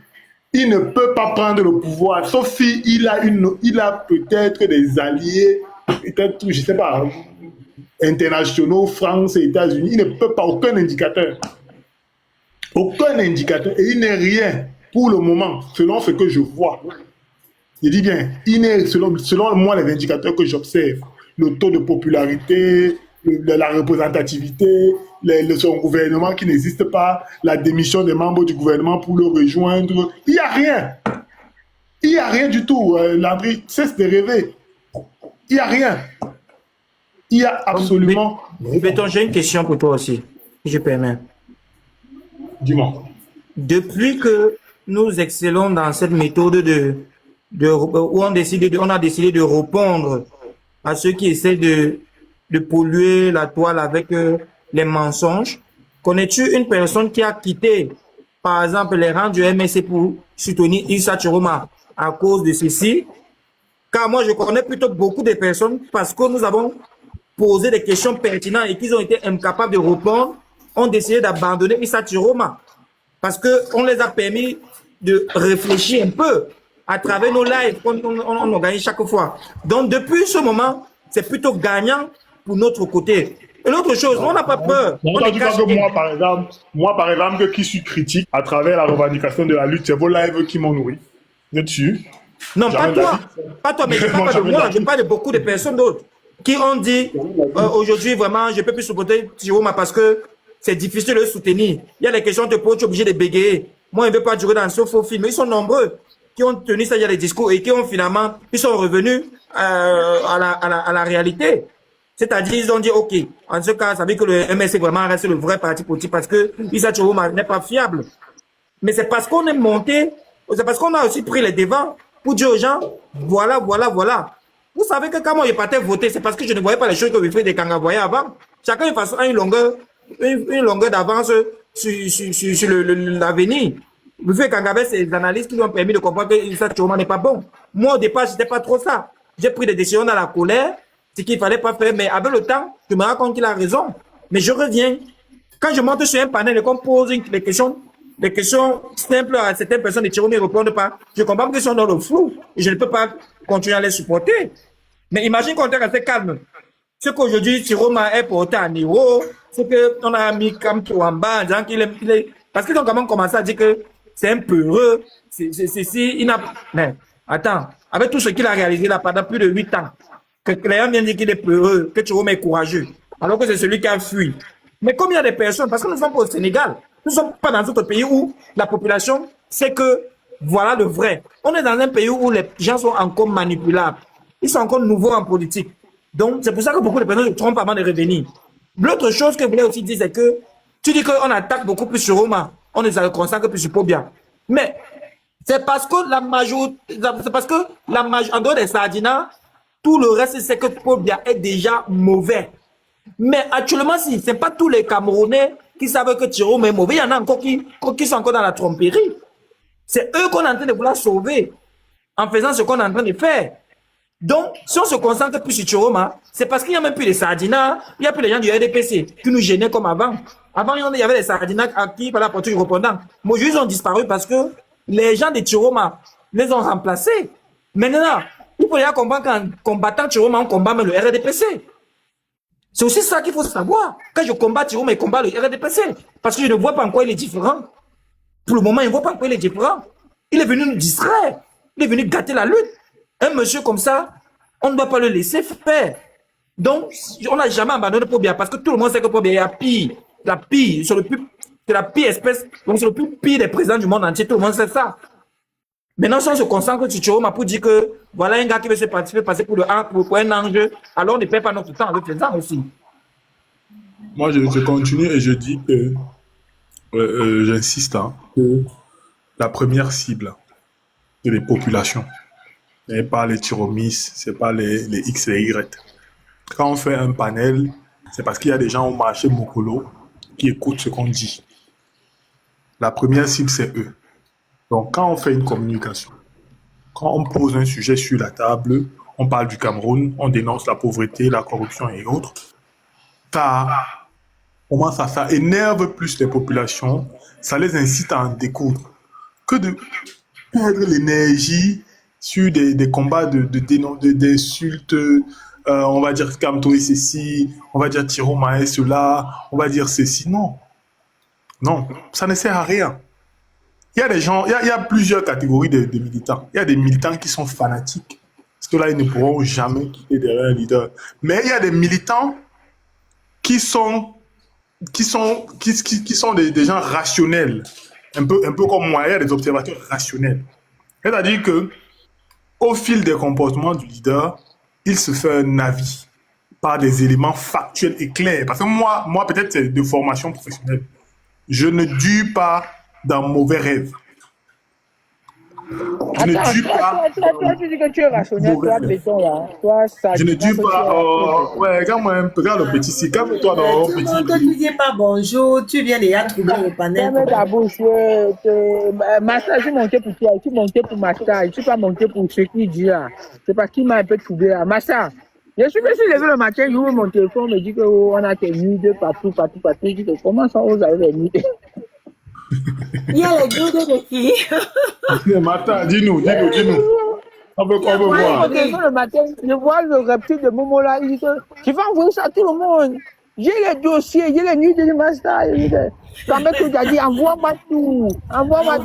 il ne peut pas prendre le pouvoir, sauf s'il a peut-être des alliés, peut-être, je ne sais pas, internationaux, France et États-Unis. Il ne peut pas, aucun indicateur. Aucun indicateur. Et il n'est rien pour le moment, selon ce que je vois. Je dis bien, il n'est, selon moi, les indicateurs que j'observe, le taux de popularité, la représentativité, son gouvernement qui n'existe pas, la démission des membres du gouvernement pour le rejoindre, il n'y a rien. Il n'y a rien du tout. Landry, cesse de rêver. Il n'y a rien. Il y a absolument... Béton, j'ai une question pour toi aussi, si je permets. Dis-moi. Depuis que nous excellons dans cette méthode où on a décidé de répondre à ceux qui essaient de polluer la toile avec les mensonges, connais-tu une personne qui a quitté, par exemple, les rangs du MSC pour soutenir Issa Chiroma à cause de ceci? Car moi, je connais plutôt beaucoup de personnes parce que nous avons posé des questions pertinentes et qu'ils ont été incapables de répondre, ont décidé d'abandonner Issa Chiroma parce qu'on les a permis de réfléchir un peu à travers nos lives qu'on organise chaque fois. Donc, depuis ce moment, c'est plutôt gagnant pour notre côté. Et l'autre chose, on n'a pas peur. Moi, par exemple, qui suis critique à travers la revendication de la lutte, c'est vos lives qui m'ont nourri. Vous êtes dessus? Non, pas toi, mais je ne parle pas de moi, je parle de beaucoup de personnes d'autres qui ont dit aujourd'hui, vraiment, je ne peux plus supporter Chiroma parce que c'est difficile de le soutenir. Il y a des questions de pose, tu es obligé de bégayer. Moi, je ne veux pas durer dans ce faux film. Ils sont nombreux qui ont tenu ça, il y a des discours et qui ont finalement, ils sont revenus à la réalité. C'est-à-dire, ils ont dit, OK, en ce cas, ça veut dire que le MSC vraiment reste le vrai parti politique parce que Issa Chiroma n'est pas fiable. Mais c'est parce qu'on est monté, c'est parce qu'on a aussi pris les devants pour dire aux gens, voilà. Vous savez que quand moi je partais voter, c'est parce que je ne voyais pas les choses que Wilfried Ekanga voyait avant. Chacun a une longueur d'avance sur l'avenir. Wilfried Ekanga avait ses analyses qui lui ont permis de comprendre que Issa Chiroma n'est pas bon. Moi, au départ, c'était pas trop ça. J'ai pris des décisions dans la colère, ce qu'il fallait pas faire, mais avec le temps, je me rends compte qu'il a raison. Mais je reviens. Quand je monte sur un panel et qu'on pose des questions simples à certaines personnes, les Chiroma ne répondent pas. Je comprends qu'ils sont dans le flou et je ne peux pas continuer à les supporter. Mais imagine qu'on était resté calme. Ce qu'aujourd'hui Chiroma est porté à niveau, c'est qu'on a mis Kamto en bas en disant qu'il est. Parce qu'ils ont quand même commencé à dire que c'est un peureux. Il n'a. Mais attends, avec tout ce qu'il a réalisé là pendant plus de 8 ans, que les gens viennent dire qu'il est peureux, que Chiroma est courageux, alors que c'est celui qui a fui. Mais comme il y a des personnes, parce que nous ne sommes pas au Sénégal, nous ne sommes pas dans d'autres pays où la population sait que voilà le vrai. On est dans un pays où les gens sont encore manipulables. Ils sont encore nouveaux en politique. Donc, c'est pour ça que beaucoup de personnes se trompent avant de revenir. L'autre chose que je voulais aussi dire, c'est que tu dis qu'on attaque beaucoup plus sur Roma, on est constant que plus sur Pobia. Mais c'est parce que en dehors des Sardina, tout le reste, c'est que Pobia est déjà mauvais. Mais actuellement, si ce n'est pas tous les Camerounais qui savent que Chiroma est mauvais, il y en a encore qui sont encore dans la tromperie. C'est eux qu'on est en train de vouloir sauver en faisant ce qu'on est en train de faire. Donc, si on se concentre plus sur Chiroma, c'est parce qu'il n'y a même plus les Sardina, il n'y a plus les gens du RDPC qui nous gênaient comme avant. Avant, il y avait les Sardina à qui il fallait apporter du répondant. Mais aujourd'hui, ils ont disparu parce que les gens de Chiroma les ont remplacés. Maintenant, il faut bien comprendre qu'en combattant Chiroma, on combat même le RDPC. C'est aussi ça qu'il faut savoir. Quand je combats Chiroma, je combats le RDPC. Parce que je ne vois pas en quoi il est différent. Pour le moment, il ne voit pas en quoi il est différent. Il est venu nous distraire. Il est venu gâter la lutte. Un monsieur comme ça, on ne doit pas le laisser faire. Donc, on n'a jamais abandonné Pobia parce que tout le monde sait que Pobia est la pire, c'est la pire espèce, donc c'est le plus pire des présidents du monde entier, tout le monde sait ça. Maintenant, si on se concentre sur Chiroma pour dire que voilà un gars qui veut se participer, passer pour un enjeu, alors on ne perd pas notre temps avec les gens aussi. Moi, je continue et je dis que j'insiste que la première cible, c'est les populations. Ce pas les Tiromis, ce pas les X et les Y. Quand on fait un panel, c'est parce qu'il y a des gens au marché Mokolo qui écoutent ce qu'on dit. La première cible, c'est eux. Donc, quand on fait une communication, quand on pose un sujet sur la table, on parle du Cameroun, on dénonce la pauvreté, la corruption et autres, ça énerve plus les populations, ça les incite à en découdre, que de perdre l'énergie sur des combats d'insultes, on va dire Kamto et ceci, on va dire Tiroma et cela, on va dire ceci. Non, ça ne sert à rien. Il y a des gens, il y a plusieurs catégories de militants. Il y a des militants qui sont fanatiques, parce que là, ils ne pourront jamais quitter derrière un leader. Mais il y a des militants qui sont des gens rationnels, un peu comme moi. Il y a des observateurs rationnels. C'est-à-dire que au fil des comportements du leader, il se fait un avis par des éléments factuels et clairs. Parce que moi peut-être c'est de formation professionnelle. Je ne dure pas dans mauvais rêves. Toi, tu dis que tu es rationnel, toi, béton, là. Toi, ça. Je ne dure pas. Ouais, regarde le petit si. Calme-toi, non, petit. Quand tu dis pas bonjour, tu viens déjà trouver le panel. Ferme ta bouche. Master, tu montais pour toi, tu montais pour Master, tu pas monter pour ce qu'il dit là. C'est parce qu'il m'a un peu troublé là. Master, je suis venu lever le matin, j'ouvre mon téléphone, me dit qu'on a tes nuits de partout. Je dis que comment ça, vous avez les nuits? Il y a les deux de qui? Matin, dis-nous. On veut voir. Le matin, je vois le reptile de Momo là, il dit que tu vas envoyer ça à tout le monde. J'ai les dossiers, j'ai les nuits de Master. Quand même, tu as dit envoie-moi tout. Master.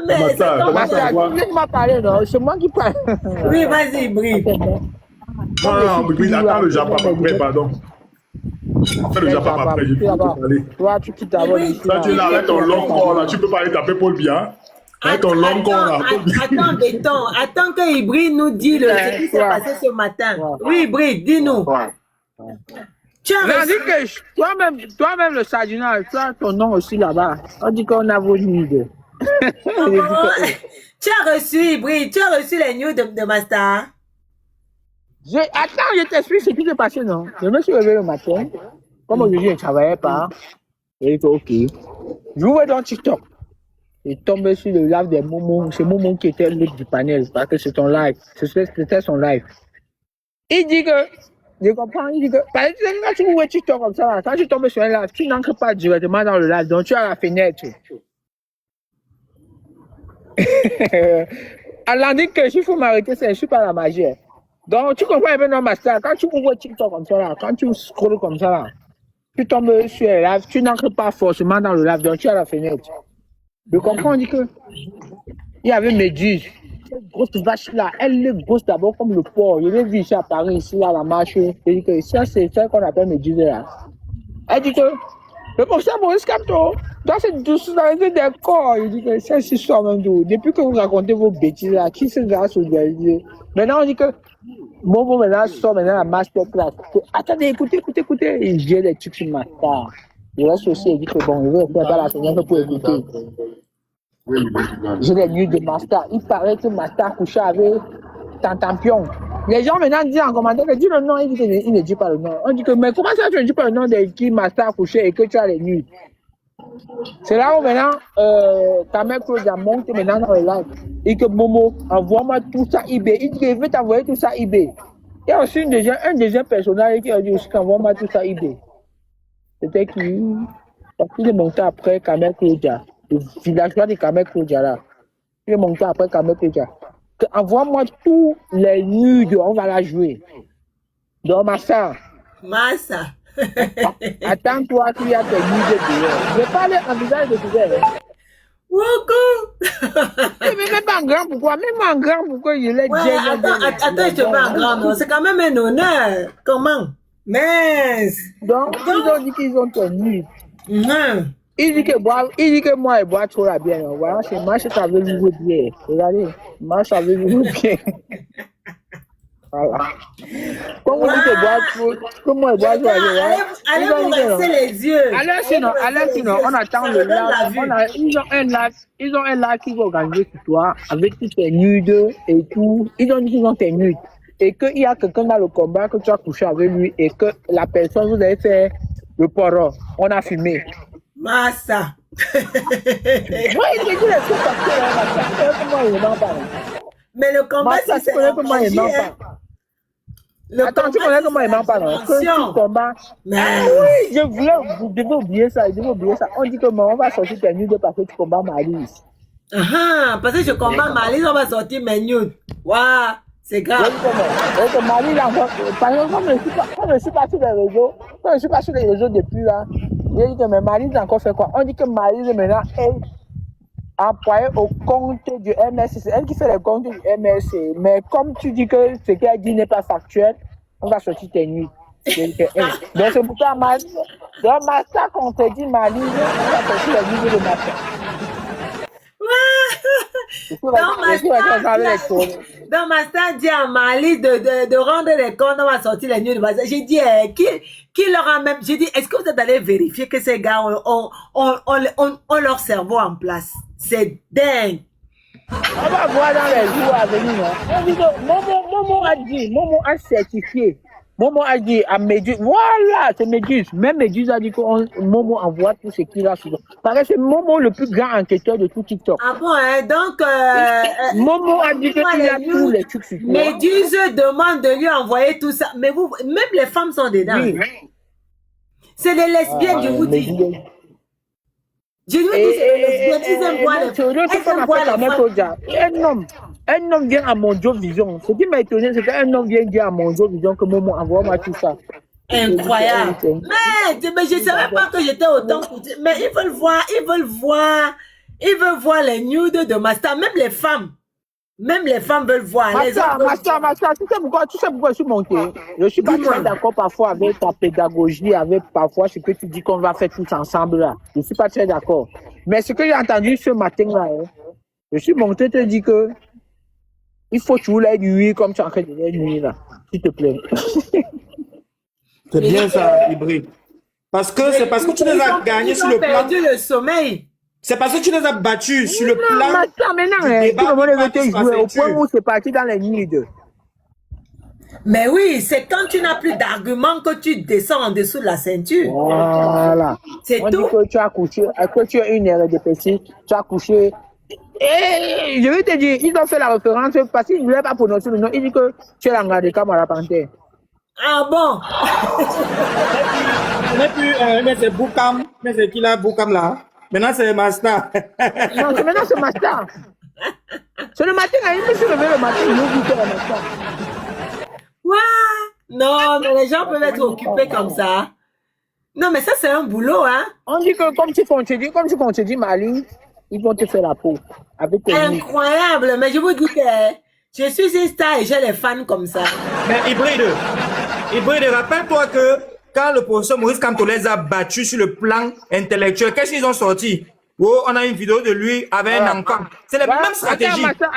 Mais Master, tu m'as parlé, non? C'est moi qui parle. Oui, vas-y, Brie. Non, attends le Japon après, pardon. Fais le Japon après, je peux te parler. Toi, tu quittes d'abord ici. Quand tu es là, avec ton long corps, là, tu peux pas aller taper Paul Bien. Avec ton long corps, là. Attends, béton. Attends que Ibri nous dit ce qui s'est passé ce matin. Oui, Ibri, dis-nous. Tu as reçu... Toi-même, le Sardinal, tu as ton nom aussi là-bas. On dit qu'on a vos nudes. Tu as reçu, Ibri, tu as reçu les news de Master. Attends, je t'explique ce qui s'est passé, non? Je me suis levé le matin. Comme aujourd'hui, je ne travaillais pas. J'ai dit, OK. J'ouvre dans TikTok. Je tombe sur le live des Momo. C'est Momo qui était le du panel. Parce que c'est ton live. C'était son live. Il dit que, je comprends, il dit que, par exemple, quand tu ouvres TikTok comme ça, quand tu tombes sur un live, tu n'entres pas directement dans le live. Donc, tu as la fenêtre. Alors, dit que s'il faut m'arrêter, je ne suis pas la magie. Donc, tu comprends un peu dans Master. Quand tu ouvres TikTok comme ça, là, quand tu scrolles comme ça, là, tu tombes sur le live, tu n'entres pas forcément dans le live, donc tu as la fenêtre. Je comprends, on dit que il y avait Méduse. Cette grosse vache là, elle est grosse d'abord comme le porc. Je l'ai vu ici à Paris, ici, là, la marche. Je dis que ça, c'est ça qu'on appelle Méduse là. Elle dit que le professeur Maurice Kamto, dans cette douceur des corps, il dit que c'est si soir même d'où. Depuis que vous racontez vos bêtises là, qui se va solidariser? Maintenant, on dit que Momo maintenant sort maintenant la masterclass. Attendez, écoutez. Et j'ai des trucs sur Master. Je reste aussi et dit que bon, je vais faire dans la semaine pour écouter. J'ai des nuits de Master. Il paraît que Master couchait avec Tantampion. Les gens maintenant disent en commentaire que dis le nom, il dit qu'il ne dit pas le nom. On dit que mais comment ça tu ne dis pas le nom de qui Master couchait et que tu as les nuits? C'est là où maintenant, ta mère Claude a monté maintenant dans le live. Et que Momo, envoie-moi tout ça eBay. Il dit qu'il veut t'envoyer tout ça eBay. Il y a aussi un deuxième personnage qui a dit aussi qu'envoie-moi tout ça eBay. C'était qui? Parce qu'il est monté après Kamel Claudia. Le villageois de Kamel Claudia là. Il est monté après Kamel Claudia. Envoie-moi tous les nudes, on va la jouer. Donc, Massa. Attends-toi qu'il y a des nudes dehors. Je parle en visage de couvert. Mais même en grand, pourquoi? Même en grand, pourquoi il est Ouais, attends, je te fais un grand nom. C'est quand même un honneur. Comment? Mince. Donc, ils ont dit qu'ils ont tenu. Mhm. Il dit que moi, il boit trop la bière. Voilà, c'est moi, je savais lui bien. Regardez, moi, je savais lui bien. Voilà. Comme on dit que boit trop, comme moi, il boit trop la bière. Allez vous rincer les yeux. Alors sinon, on attend le live. Ils ont un live qui va organiser ce soir avec toutes tes nudes et tout. Ils ont dit qu'ils ont tes nudes. Et qu'il y a quelqu'un dans le combat que tu as couché avec lui et que la personne, vous avez fait le poro. On a fumé. Massa. Moi, il dit les trucs parce que comment il n'en parle. Mais le combat, Moi, tu connais comment il n'en parle. Attends, tu connais comment il m'en parle. Que tu combats. Ah oui, je devais oublier ça. On dit que on va sortir tes nudes parce que tu combats Malice. Parce que je combats Malice, on va sortir mes nudes. Waouh, c'est grave. Donc, Malice, par exemple, comme je ne suis pas sur les réseaux, depuis là, j'ai dit que mais Malice a encore fait quoi? On dit que Malice maintenant est employée au compte du MSC. C'est elle qui fait les comptes du MSC. Mais comme tu dis que ce qu'elle dit n'est pas factuel, on va sortir tes nuits. Donc c'est pour ça, Malice. Dans Master, quand on te dit Malice, on va sortir les nuits de Master. Dans ma stade, dit à Mali de rendre les comptes, on va sortir les nuits de base. J'ai dit, qui leur a même, j'ai dit, est-ce que vous êtes allé vérifier que ces gars ont leur cerveau en place? C'est dingue. On va voir dans les jours à venir. On dit que Momo a certifié. Momo a dit à Méduse, voilà, c'est Méduse. Même Méduse a dit que Momo envoie tout ce qu'il a souvent. Parce que c'est Momo le plus grand enquêteur de tout TikTok. Ah bon, hein? Donc, Momo a dit qu'il a tous les trucs sur toi. Méduse demande de lui envoyer tout ça. Mais vous, même les femmes sont dedans. Oui. C'est des lesbiennes, je vous dis. Je vous dis, c'est des lesbiennes, ils aiment voir les femmes. Un homme vient à Monjo Vision. Ce qui m'a étonné, c'est qu'un homme vient dire à Monjo Vision que Momo envoie-moi tout ça. Incroyable. Mais je ne savais pas que j'étais autant coûtée. Mais ils veulent voir les nudes de Master. Même les femmes veulent voir. Master, tu sais pourquoi je suis monté? Je suis pas très d'accord parfois avec ta pédagogie, avec parfois ce que tu dis qu'on va faire tous ensemble là. Je suis pas très d'accord. Mais ce que j'ai entendu ce matin là, je suis monté te dire que il faut que tu les nuits comme tu es en train de les nuits là. S'il te plaît. C'est bien ça, Hybride. C'est parce que tu les as gagnés sur le plan. Ils ont perdu le sommeil. C'est parce que tu les as battus sur le plan. Maintenant, tu jouer au point où c'est parti dans les nuits. Mais oui, c'est quand tu n'as plus d'arguments que tu descends en dessous de la ceinture. Voilà. C'est tout. On dit que tu as couché, que tu as une erreur de PC, tu as couché. Et je vais te dire, ils ont fait la référence parce qu'ils ne voulaient pas prononcer le nom. Ils disent que tu es l'engagé de Kamara Panthère. Ah bon? Ce n'est plus, mais c'est Boukam. Mais c'est qui là, Boukam là? Maintenant c'est Master. Non, maintenant c'est Master. C'est le matin, il me suis levé le matin, il nous dit que c'est Master. Quoi? Non, mais les gens peuvent être occupés comme ça. Non, mais ça c'est un boulot, hein? On dit que comme tu contredis Mali, ils vont te faire la peau. Avec incroyable, mais je vous dis que je suis une star et j'ai les fans comme ça. Mais Hybride, rappelle-toi que quand le professeur Maurice Kamto les a battus sur le plan intellectuel, qu'est-ce qu'ils ont sorti? Oh, on a une vidéo de lui avec un enfant. C'est la même stratégie. Attends,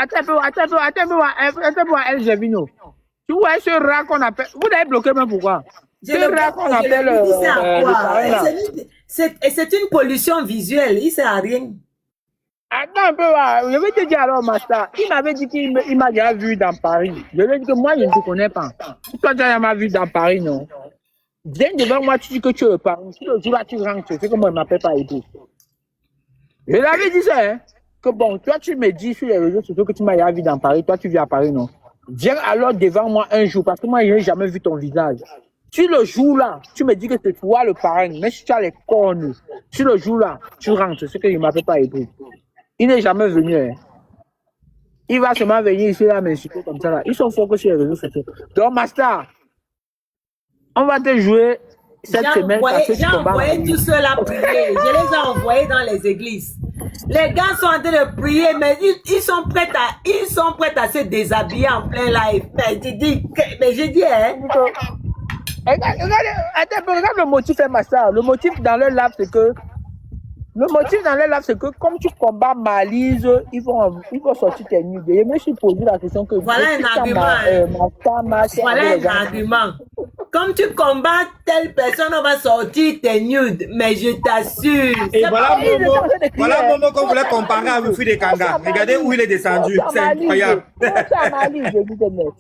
El Javino. Tu vois ce rat qu'on appelle. Vous l'avez bloqué, mais pourquoi? Ce rat qu'on appelle. C'est une pollution visuelle, il ne sert à rien. Attends un peu, je vais te dire alors, Master. Il m'avait dit qu'il m'a déjà vu dans Paris. Je lui ai dit que moi, je ne te connais pas. Toi, tu as vu dans Paris, non? Viens devant moi, tu dis que tu es Paris. Si le jour là, tu rentres, c'est que moi, je ne m'appelle pas Edo. Je l'avais dit ça, hein. Que bon, toi, tu me dis sur les réseaux sociaux que tu m'as déjà vu dans Paris. Toi, tu vis à Paris, non? Viens alors devant moi un jour, parce que moi, je n'ai jamais vu ton visage. Si le jour-là, tu me dis que c'est toi le parrain, mais si tu as les cornes, si le jour-là, tu rentres, c'est que je ne m'appelle pas Edo. Il n'est jamais venu. Hein. Il va seulement venir ici, là, m'insulter comme ça. Là. Ils sont forts que sur les réseaux sociaux. Donc, Master, on va te jouer cette semaine. J'ai envoyé tous ceux-là prier. Je les ai envoyés dans les églises. Les gars sont en train de prier, mais ils sont prêts à se déshabiller en plein live. Mais j'ai dit, hein. Regarde le motif, ma soeur. Le motif dans leur live, c'est que comme tu combats Malise, ils vont sortir tes nudes. Et je me suis posé la question que voilà un argument. Voilà un argument. Comme tu combats telle personne, on va sortir tes nudes. Mais je t'assure. Et voilà Momo qu'on voulait comparer à Rufus de Kanga. Regardez où il est descendu. C'est incroyable.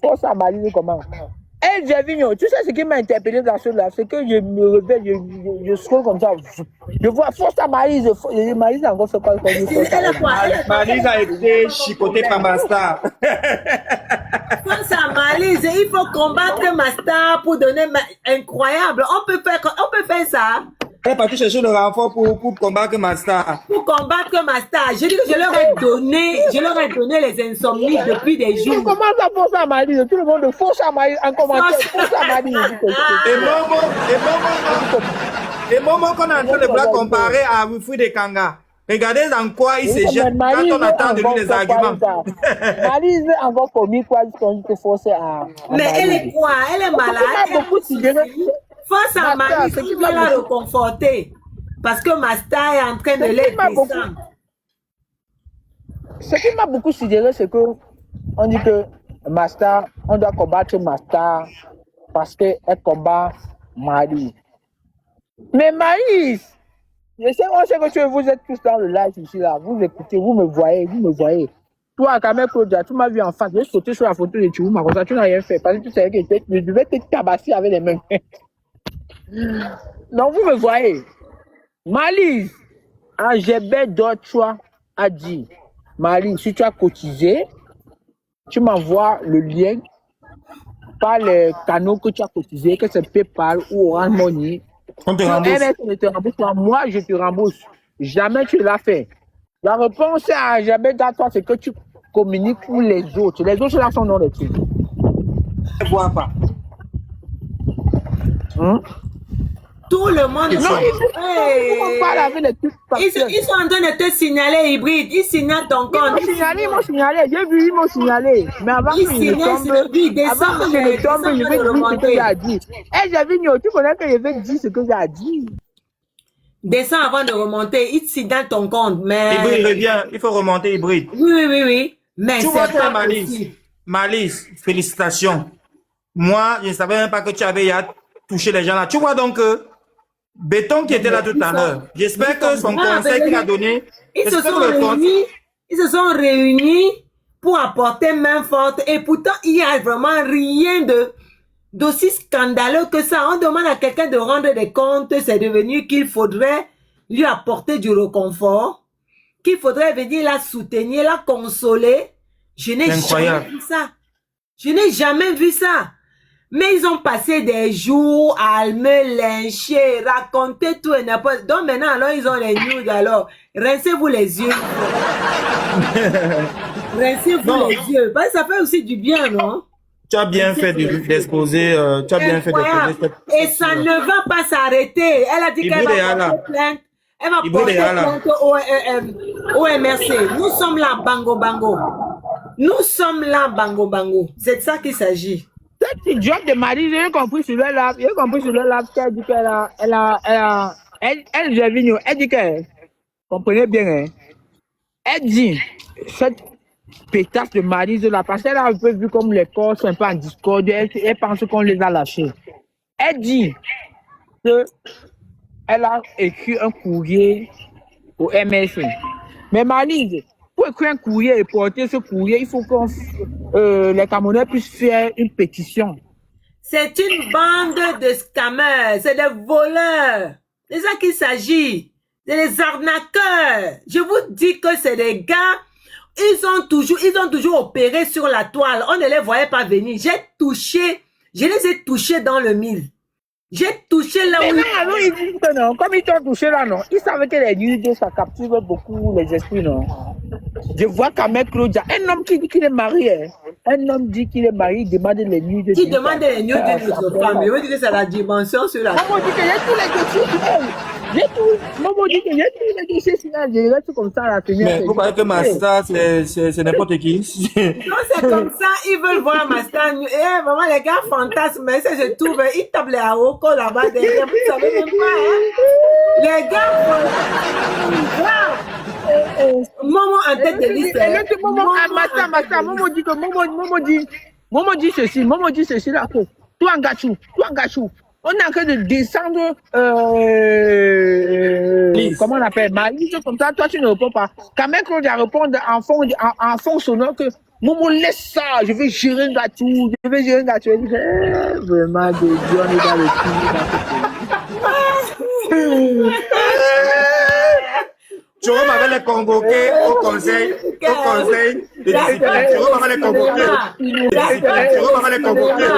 Force à Malise, comment? Et Gervinho, tu sais ce qui m'a interpellé dans ce live, c'est que je me réveille, je scrolle comme ça. Je vois Force à Malise. Malise a encore fait quoi? Malise a été chicotée par Master. Force à Malise, il faut combattre Master pour donner. Incroyable. On peut faire ça. Elle est partie chercher le renfort pour combattre Master. Pour combattre Master. Je dis que je leur ai donné les insomnies depuis des jours. Comment ça Force à Malise? Tout le monde Force à Malise en commentaire. Force à Malise. Et Momo qu'on est en train de vouloir comparer à Rufus de Kanga. Regardez dans quoi il se jette quand on attend de lui les arguments. Malise est encore commis quoi que Force à. Mais elle est quoi? Elle est malade. Force à Malise, qui va la reconforter. Parce que Master est en train de les descendre. Ce qui m'a beaucoup sidéré, c'est que on dit que Master, on doit combattre Master parce qu'elle combat Malise. Mais Malise, on sait que vous êtes tous dans le live ici, là. Vous écoutez, vous me voyez. Toi, quand même, Claudia, tu m'as vu en face. J'ai sauté sur la photo de Chirouma, comme ça, tu n'as rien fait. Parce que tu savais que je devais te tabasser avec les mains. Donc, vous me voyez. Malise, Angébé d'autres a dit, Malise, si tu as cotisé, tu m'envoies le lien par les canaux que tu as cotisé, que c'est PayPal ou Orange Money. On te rembourse. Ne te rembourse pas. Moi, je te rembourse. Jamais tu l'as fait. La réponse à Angébé d'autres, c'est que tu communiques pour les autres. Les autres, là, sont dans les trucs. Je ne vois pas. Tout le monde. Non, ils sont en train de te signaler, hybride. Ils signalent ton compte. Ils m'ont signalé. J'ai vu, ils m'ont signalé. Mais avant que je ne tombe, je vais dire ce que j'ai dit. Eh, Gervinho, tu connais que je vais dire ce que j'ai dit. Descends avant de remonter. Ils signalent ton compte. Mais. Hybride revient. Il faut remonter, Hybride. Oui. Mais tu c'est pas Malise. Malise, félicitations. Moi, je ne savais même pas que tu avais touché les gens là. Tu vois donc Béton qui était là tout à l'heure. J'espère que son conseil qu'il a donné. Ils se sont réunis pour apporter main forte. Et pourtant, il n'y a vraiment rien d'aussi scandaleux que ça. On demande à quelqu'un de rendre des comptes. C'est devenu qu'il faudrait lui apporter du réconfort. Qu'il faudrait venir la soutenir, la consoler. Je n'ai jamais vu ça. Je n'ai jamais vu ça. Mais ils ont passé des jours à me lyncher, raconter tout et n'importe. Donc maintenant, alors, ils ont les news, alors. Rincez-vous les yeux. Rincez-vous les yeux. Parce que ça fait aussi du bien, non? Tu as bien fait d'exposer. Tu as bien fait d'exposer. Et ça ne va pas s'arrêter. Elle a dit qu'elle va porter plainte. Elle va porter plainte au MRC. Nous sommes là, bango, bango. Nous sommes là, bango, bango. C'est de ça qu'il s'agit. Cette idiote de Marie, j'ai compris sur le live, qu'elle dit elle dit qu'elle, comprenez bien, hein, elle dit, cette pétasse de Marie, la parce qu'elle a un peu vu comme les corps sont un peu en discorde, elle pense qu'on les a lâchés. Elle dit qu'elle a écrit un courrier au MSC. Mais Marie, pour écrire un courrier et porter ce courrier, il faut que les Camerounais puissent faire une pétition. C'est une bande de scammers, c'est des voleurs. C'est ça qu'il s'agit. C'est des arnaqueurs. Je vous dis que c'est des gars, ils ont toujours opéré sur la toile. On ne les voyait pas venir. Je les ai touchés dans le mille. J'ai touché là où... ils disent que non. Comme ils t'ont touché là, non. Ils savaient que les nuits, ça capture beaucoup les esprits, non. Je vois quand même Claudia, un homme qui dit qu'il est marié. Un homme dit qu'il est marié, il demande les nudes de Qui demande les news d'une autre femme. Je veux dire que c'est la dimension sur la. Maman dit que j'ai tous les dossiers sur elle. Maman dit que j'ai tous les dossiers sur elle. Je reste comme ça à la tenue. Mais vous croyez que Masta, c'est n'importe qui? Non, c'est comme ça, ils veulent voir ma star. Eh, maman, les gars fantasment, mais ça, je trouve, ils tapent les Aroko là-bas derrière. Vous savez même pas, hein? Les gars fantasment. Maman en tête de liste. Maman dit ceci là. Toi, Ngachou. On est en train de descendre, comment on appelle, Mali, comme ça, toi tu ne réponds pas. Quand même, quand on répond en fond sonore que, Momo, laisse ça, je vais gérer Ngachou, Vraiment, de Dieu, on est dans le film. Jérôme avait les convoqués au conseil de discipline. Jérôme avait les convoqués. Jérôme avait les convoqués.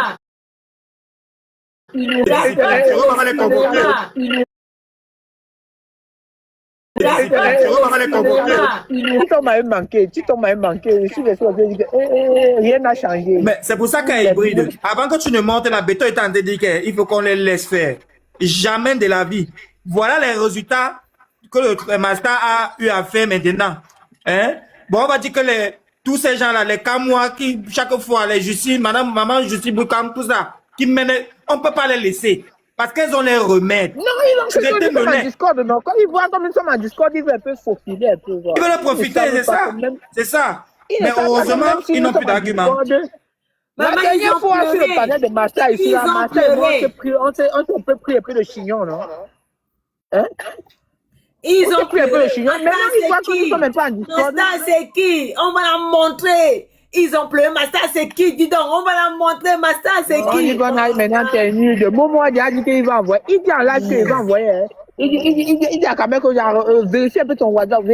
Jérôme avait les convoqués. Tito m'avait manqué. Je suis resté rien n'a changé. Mais c'est pour ça qu'un hybride, avant que tu ne montes la béton, est en train de dire qu'il faut qu'on les laisse faire. Jamais de la vie. Voilà les résultats que le master a eu à faire maintenant. Hein? Bon, on va dire que tous ces gens-là, les Kamois qui, chaque fois, les Jussi, maman Jussi Boukam, tout ça, qui mènent, on ne peut pas les laisser. Parce qu'elles ont les remèdes. Non, ils ont fait en Discord, non. Quand ils voient comme ils sont en Discord, ils veulent un peu faufiler un peu. Ils veulent en profiter, c'est ça. C'est ça. Mais heureusement, ils n'ont plus d'arguments. La dernière fois, sur le panel de Master, ici, la Master, on s'est pris un peu de chignon, non? Hein? Ils ont pris un peu de chignon. Mais ils voient qu'ils ne sont même pas en Discord. Master, c'est qui? On va la montrer. Ils ont pleuré. Master, c'est qui? Dis donc, on va la montrer. Master, c'est qui? Il va maintenant tenir de Momo a dit qu'il va envoyer. Il dit en live qu'il va envoyer. Hein. Il dit à Kamek que j'ai vérifié un peu ton WhatsApp.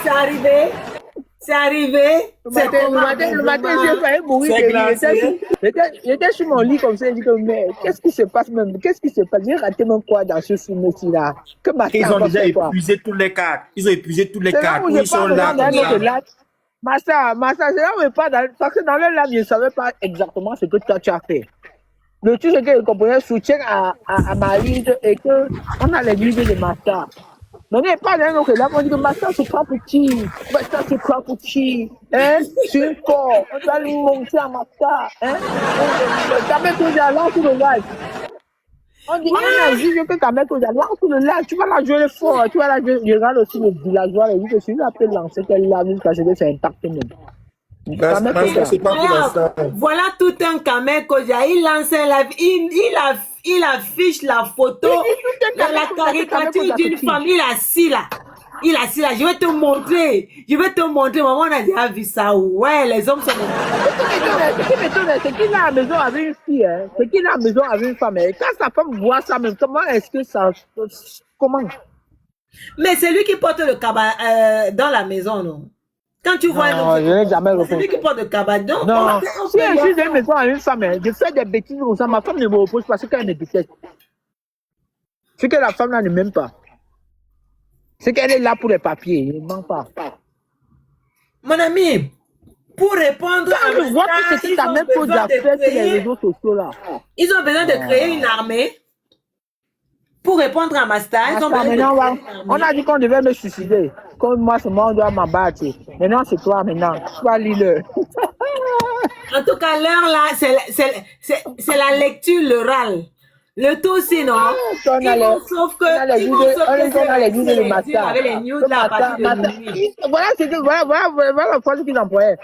C'est arrivé. C'est arrivé. Le matin, j'ai failli mourir. J'étais sur mon lit comme ça. Je dis que, mais qu'est-ce qui se passe même? Qu'est-ce qui se passe? J'ai raté même quoi dans ce film-ci là? Ils ont déjà épuisé tous les cartes. Ils ont épuisé tous les cartes. Ils sont là. Massa, c'est là où je parle. Parce que dans le lab, je ne savais pas exactement ce que toi tu as fait. Le truc, c'est que je comprenais soutien à Marie et qu'on a les livres de Massa. Mais on n'est pas dans le lab, on dit que Massa c'est pas petit. Massa c'est pas petit. Hein? C'est un corps. On doit lui monter à Massa. Hein? Kamek Oja, lance le live. On dit, on a vu que Kamek Oja, lance le live. Tu vas la jouer fort. Tu vas la jouer. Je regarde aussi le villageois. Il dit que celui-là peut lancer qu'elle l'a vu parce que c'est impacté même. Voilà tout un Kamek Oja. Il lance un live. Il affiche la photo de la caricature d'une femme. Il est assis là. Je vais te montrer. Maman, on a déjà vu ça. Ouais, les hommes sont. C'est qu'il est à la maison avec une fille. Hein. C'est qu'il est à la maison avec une femme. Et quand sa femme voit ça, même, comment est-ce que ça. Comment? Mais c'est lui qui porte le cabas dans la maison, non? Quand tu vois. Non, je n'ai jamais c'est lui qui porte le cabas. Non, si je suis dans une maison avec une femme, je fais des bêtises comme ça. Ma femme ne me repose parce qu'elle me déteste. C'est que la femme là ne m'aime pas. C'est qu'elle est là pour les papiers, il ne ment pas. Mon ami, pour répondre à je vois que c'est ta même chose à faire sur les réseaux sociaux là. Ils ont besoin de créer une armée pour répondre à ma star. On a dit qu'on devait me suicider. Comme moi, seulement, on doit m'abattre. Maintenant, c'est toi, maintenant. Tu vas lire. En tout cas, l'heure là, c'est la lecture, l'oral. Le tout, sinon, sauf que les news de matin. Avec les news là, à partir de minuit. Voilà la phrase qu'ils employaient.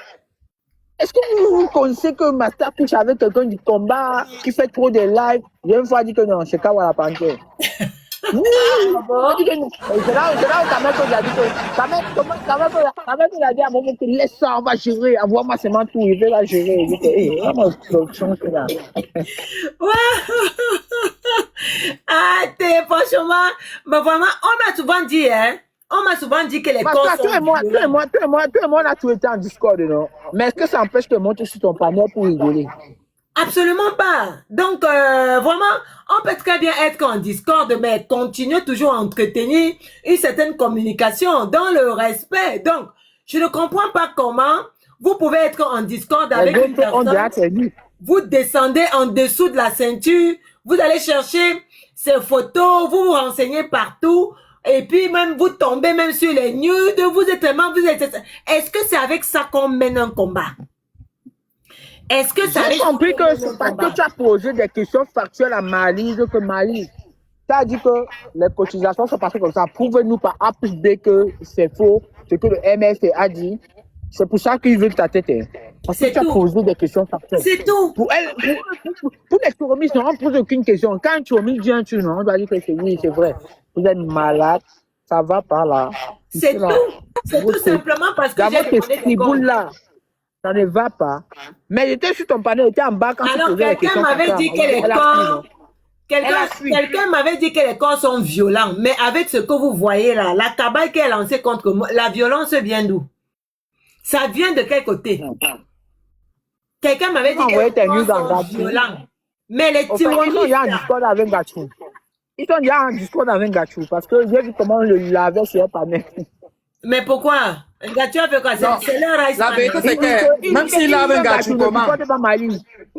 Est-ce que vous connaissez que Master touche avec quelqu'un du combat qui fait trop de live? J'ai une fois dit que non, c'est Kawa la panthère. Oui, c'est là où Kamek a dit que Kamek a dit à un moment que laisse ça, on va gérer, envoie-moi seulement tout, il veut la gérer. Il dit que, là. Ah, franchement, mais vraiment, on m'a souvent dit, hein. On m'a souvent dit que les corps sont... Tout le monde a tout été en Discord, non? Mais est-ce que ça empêche de monter sur ton panel pour rigoler? Absolument pas. Donc, vraiment, on peut très bien être en Discord, mais continuer toujours à entretenir une certaine communication dans le respect. Donc, je ne comprends pas comment vous pouvez être en Discord Les avec une autres ont déjà personne, tenu. vous descendez en dessous de la ceinture, vous allez chercher ces photos, vous vous renseignez partout, et puis même vous tombez même sur les nudes, vous êtes vraiment, vous êtes... Est-ce que c'est avec ça qu'on mène un combat? Est-ce que ça J'ai compris que c'est parce que tu as posé des questions factuelles à Malise que Malise, tu as dit que les cotisations sont passées comme ça. Prouve-nous par A plus B que c'est faux, ce que le MF a dit. C'est pour ça qu'ils veulent ta tête. Hein. Parce que C'est tu as tout. posé des questions factuelles. C'est tout. Pour elle, pour les touristes, on ne pose aucune question. Quand un touriste dit un truc, on doit dire que c'est oui, c'est vrai. Vous êtes malade, ça va pas là. C'est tout. C'est tout simplement parce que Dans j'ai votre demandé des comptes. là, ça ne va pas. Mais j'étais sur ton panel, j'étais en bas quand tu Alors, posais la quelqu'un question. m'avait dit que les Elle a corps... fui, non? Quelqu'un m'avait dit que les corps sont violents, mais avec ce que vous voyez là, la cabale qu'elle a lancée contre moi, la violence vient d'où? Ça vient de quel côté? Quelqu'un m'avait dit que envoyé les tes corps news en sont Gachou. violents. Mais les Au fait, ils sont tyrannistes, déjà en là, Discord avec Gachou. Ils sont déjà en Discord avec Gachou parce que j'ai vu comment on le lavait sur un panel. mais pourquoi? Gachou a fait quoi? C'est leur ice La man. vérité, c'est que même s'il lave un gâchou, comment?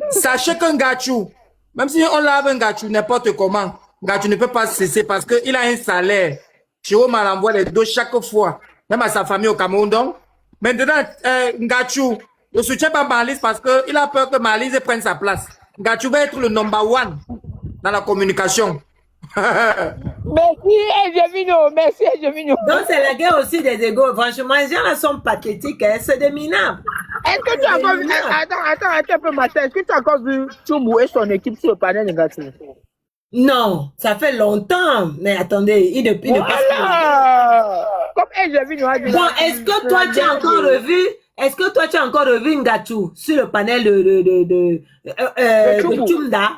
Sachez qu'un gâchou, même si on lave un gâchou n'importe comment, gâchou ne peut pas cesser parce qu'il a un salaire. Jérôme l'envoie les dos chaque fois, même à sa famille au Cameroun. Donc, maintenant, Gachou ne soutient pas Malise parce qu'il a peur que Malise prenne sa place. Gachou va être le number one dans la communication. Merci, Ejevino. Merci, Ejevino. Donc, c'est la guerre aussi des égos. Franchement, les gens là sont pathétiques. Hein? C'est des minables. Est-ce que tu as encore vu... Attends un peu, Martin. Est-ce que tu as encore vu Tchoumou et son équipe sur le panel négatif? Non, ça fait longtemps. Mais attendez, il ne passe pas. Voilà. Comme Ejevino a dit... Bon, est-ce que toi, tu as encore revu... Est-ce que toi, tu as encore revu Ngachou sur le panel de Tchoumda?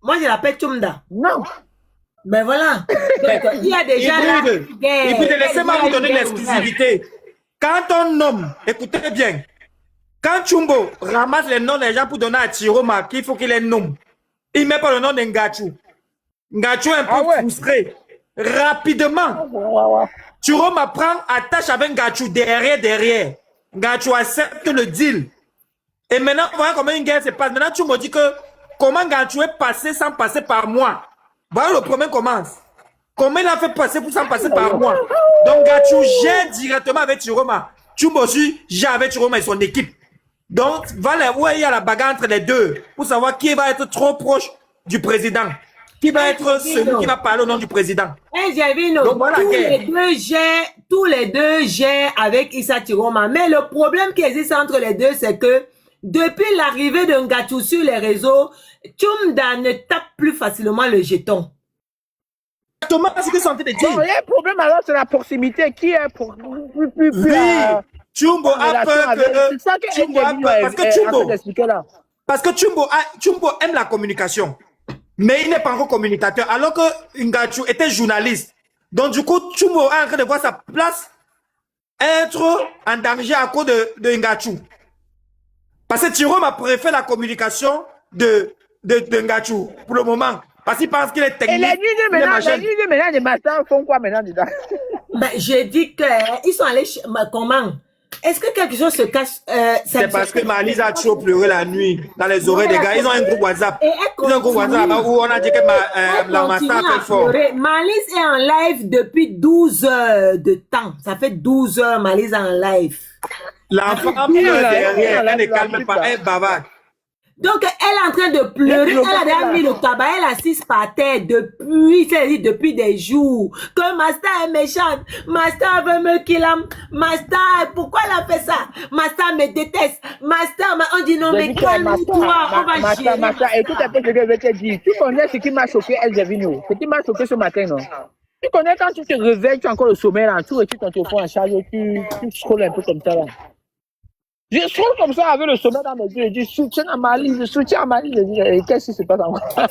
Moi, je l'appelle Tchoumda. Non. Ben voilà. Donc, il y a déjà là... Et puis, laissez-moi vous donner l'exclusivité. Quand on nomme, écoutez bien, quand Chumbo ramasse les noms des gens pour donner à Chiroma, qu'il faut qu'il les nomme, il ne met pas le nom de Ngachou. Ngachou est un peu frustré. Rapidement, Chiroma prend attache avec Ngachou derrière. Ngachou accepte le deal. Et maintenant, voilà comment une guerre se passe. Maintenant, tu me dis que comment Ngachou est passé sans passer par moi. Voilà le problème commence. Comment il a fait passer pour sans passer par moi? Donc, Gachou gère directement avec Chiroma. Chumbosu gère avec Chiroma et son équipe. Donc, voilà où il y a la bagarre entre les deux pour savoir qui va être trop proche du président. Qui va être celui qui va parler au nom du président. Donc, voilà, tous les deux gèrent avec Issa Chiroma. Mais le problème qui existe entre les deux, c'est que depuis l'arrivée de Ngachou sur les réseaux, Tchoumda ne tape plus facilement le jeton. Exactement ce que c'est en train de dire. Non, il y a un problème alors, c'est la proximité qui est pour plus Chumbo a peur que... C'est ça que Chumbo a peur. Parce que Chumbo aime la communication. Mais il n'est pas encore communicateur. Alors que Ngachou était journaliste. Donc du coup, Chumbo est en train de voir sa place être en danger à cause de Ngachou. Parce que Thiro m'a préféré la communication de Ngachou pour le moment. Parce qu'il pense qu'il est technique. Et les nuits maintenant, les masters font quoi maintenant dedans? Ben, j'ai dit qu'ils sont allés... Comment? Est-ce que quelque chose se cache? C'est parce que Malise a toujours pleuré la nuit dans les oreilles des gars. Ils ont un groupe WhatsApp. Ils ont un groupe WhatsApp où on a dit que la master a fait fort. Malise est en live depuis 12 heures de temps. Ça fait 12 heures Malise est en live. L'enfant pleure derrière. Elle ne calme pas. Elle est bavarde. Donc, elle est en train de pleurer. Elle a déjà mis le tabac. Elle est assise par terre depuis des jours. Que Master est méchante. Master veut me killer. Master, pourquoi elle a fait ça? Master me déteste. Master, on dit non, mais calme-toi. On va gérer. Master, écoute un peu ce que je vais te dire. Tu connais ce qui m'a choqué, Elzevino. Ce qui m'a choqué ce matin, non? Tu connais quand tu te réveilles, tu as encore le sommeil là, tu retires ton téléphone en charge, tu scrolles un peu comme ça là. Je scrolle comme ça avec le sommeil dans mes yeux, je dis soutien à Malise, je dis qu'est-ce qui se passe encore?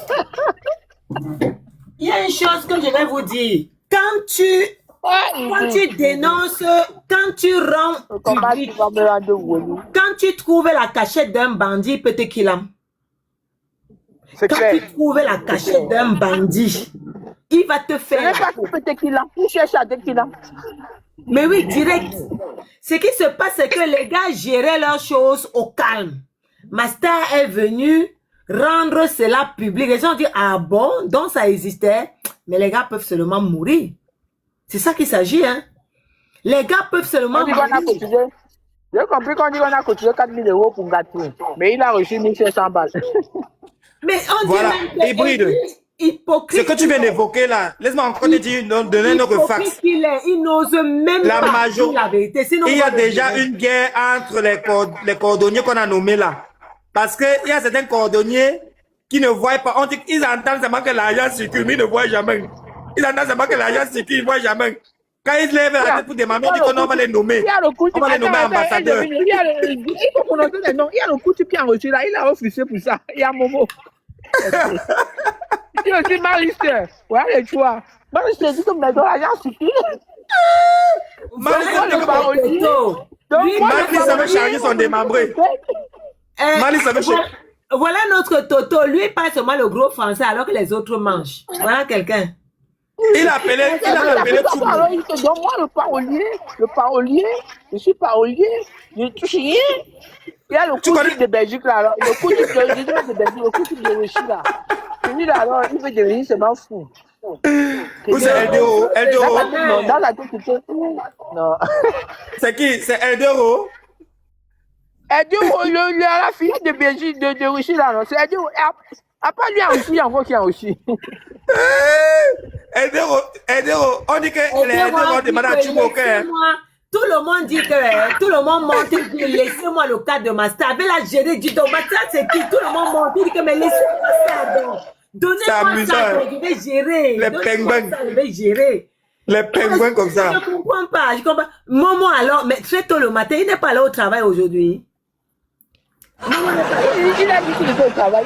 Il y a une chose que je vais vous dire. Quand tu dénonces, quand tu rends public, quand tu trouves la cachette d'un bandit, peut-être qu'il a. C'est Quand clair. tu trouves la cachette d'un bandit, il va te Ce faire. n'est pas tout tequila. Tu cherches à tequila. Mais oui, direct. Ce qui se passe, c'est que les gars géraient leurs choses au calme. Master est venu rendre cela public. Les gens ont dit, ah bon, donc ça existait. Mais les gars peuvent seulement mourir. C'est ça qu'il s'agit, hein. Les gars peuvent seulement On dit qu'on a mourir. cotisé. J'ai compris qu'on dit qu'on a cotisé 4 000 € pour Gatouin. Mais il a reçu 1 500 balles. Mais on Voilà, dit même hybride. hypocrite. Ce que tu viens d'évoquer là, laisse-moi encore te dire, donner notre Hypocrite fax. qu'il est, il n'ose même La pas major- dire la vérité. Sinon, Il y on a va déjà le dire. une guerre entre les cordonniers qu'on a nommés là. Parce qu'il y a certains cordonniers qui ne voient pas. On dit qu'ils entendent seulement que l'argent circule, mais ils ne voient jamais. Ils entendent seulement que l'argent circule, ils ne voient jamais. Quand ils se lèvent la tête pour demander, on dit qu'on va les nommer. Il y a le coup. On va les nommer ambassadeurs. Il faut prononcer les noms. Il y a le coup qui a reçu là. Il a refusé pour ça. Il y a Momo. Il y a aussi Maristeur. Voilà les choix. Maristeur dit que maintenant l'argent suffit. Voilà le notre parolier. Toto. Donc, Lui, moi, Marie le savait parolier, charger son démembré. Mali, ça veut voilà notre Toto. Lui, il parle seulement le gros français alors que les autres mangent. Voilà quelqu'un. Il a appelé tout le monde. Alors, il te donne moi le parolier, je suis parolier, je touche rien. Il y a le coup de Belgique là, alors, le coup de Belgique, le coup de Russie là. Lui là, alors, il veut devenir seulement fou. Ou c'est Eldero? Non, dans la tête, c'était non. C'est qui? C'est Eldero? Eldero, la fille de Belgique, de Russie là, non, c'est Eldero. À part lui en Russie, il y a encore qui en Russie. Eldero, on dit que les Eldero demandent à Chumbo que... Tout le monde dit que, tout le monde monte, il dit, laissez-moi le cas de Master. Avec la gérée dit, donc, Master, c'est qui? Tout le monde monte, il dit que, mais laissez-moi ça, donc. Donnez-moi ça, donc, je vais gérer. Les pingouins. Je vais gérer. Les pingouins comme ça. Je comprends pas, je comprends. Momo, alors, mais très tôt le matin, il n'est pas là au travail aujourd'hui. Il a dit qu'il était au travail,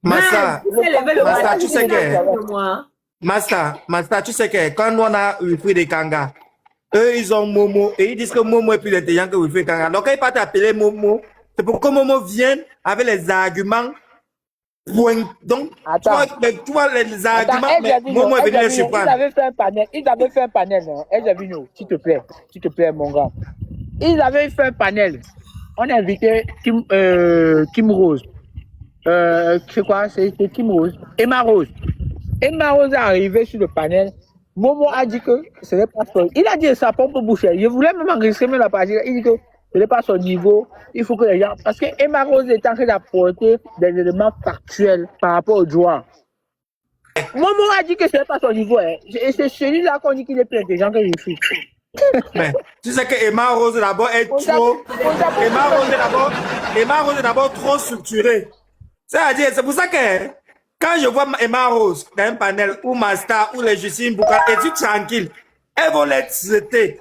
Massa, tu sais que... Moi. Masta, tu sais que quand on a Wilfried Kanga, eux ils ont Momo et ils disent que Momo est plus intelligent que Wilfried Kanga. Donc quand ils partent appeler Momo, c'est pour que Momo vienne avec les arguments. Donc, tu vois les arguments, mais Momo est venu les surprendre. Ils avaient fait un panel, non? Elzavino, s'il te plaît, mon gars. Ils avaient fait un panel. On a invité Kim Rose. C'est quoi? C'est Kim Rose. Emma Rose. Emma Rose est arrivée sur le panel. Momo a dit que ce n'est pas son. Il a dit sa propre bouche. Je voulais même enregistrer la partie. Il dit que ce n'est pas son niveau. Il faut que les gens. Parce que Emma Rose est en train d'apporter des éléments factuels par rapport au droit. Momo a dit que ce n'est pas son niveau. Hein. Et c'est celui-là qu'on dit qu'il est plus intelligent que je suis. Mais tu sais que Emma Rose d'abord est trop. Emma Rose est d'abord trop structurée. C'est-à-dire, c'est pour ça que. Quand je vois Emma Rose dans un panel ou Master ou les Justine Bouka, et tu tranquille, elles vont les traiter.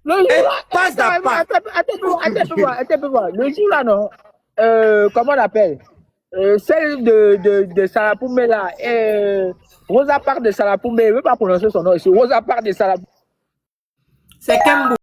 Elles passent à pas. Attends, voir. Le jour là, non, comment on appelle celle de Salapoume là, Rosa Parks de Salapoume, je ne veux pas prononcer son nom ici, Rosa Parks de Salapoume. C'est Kembo.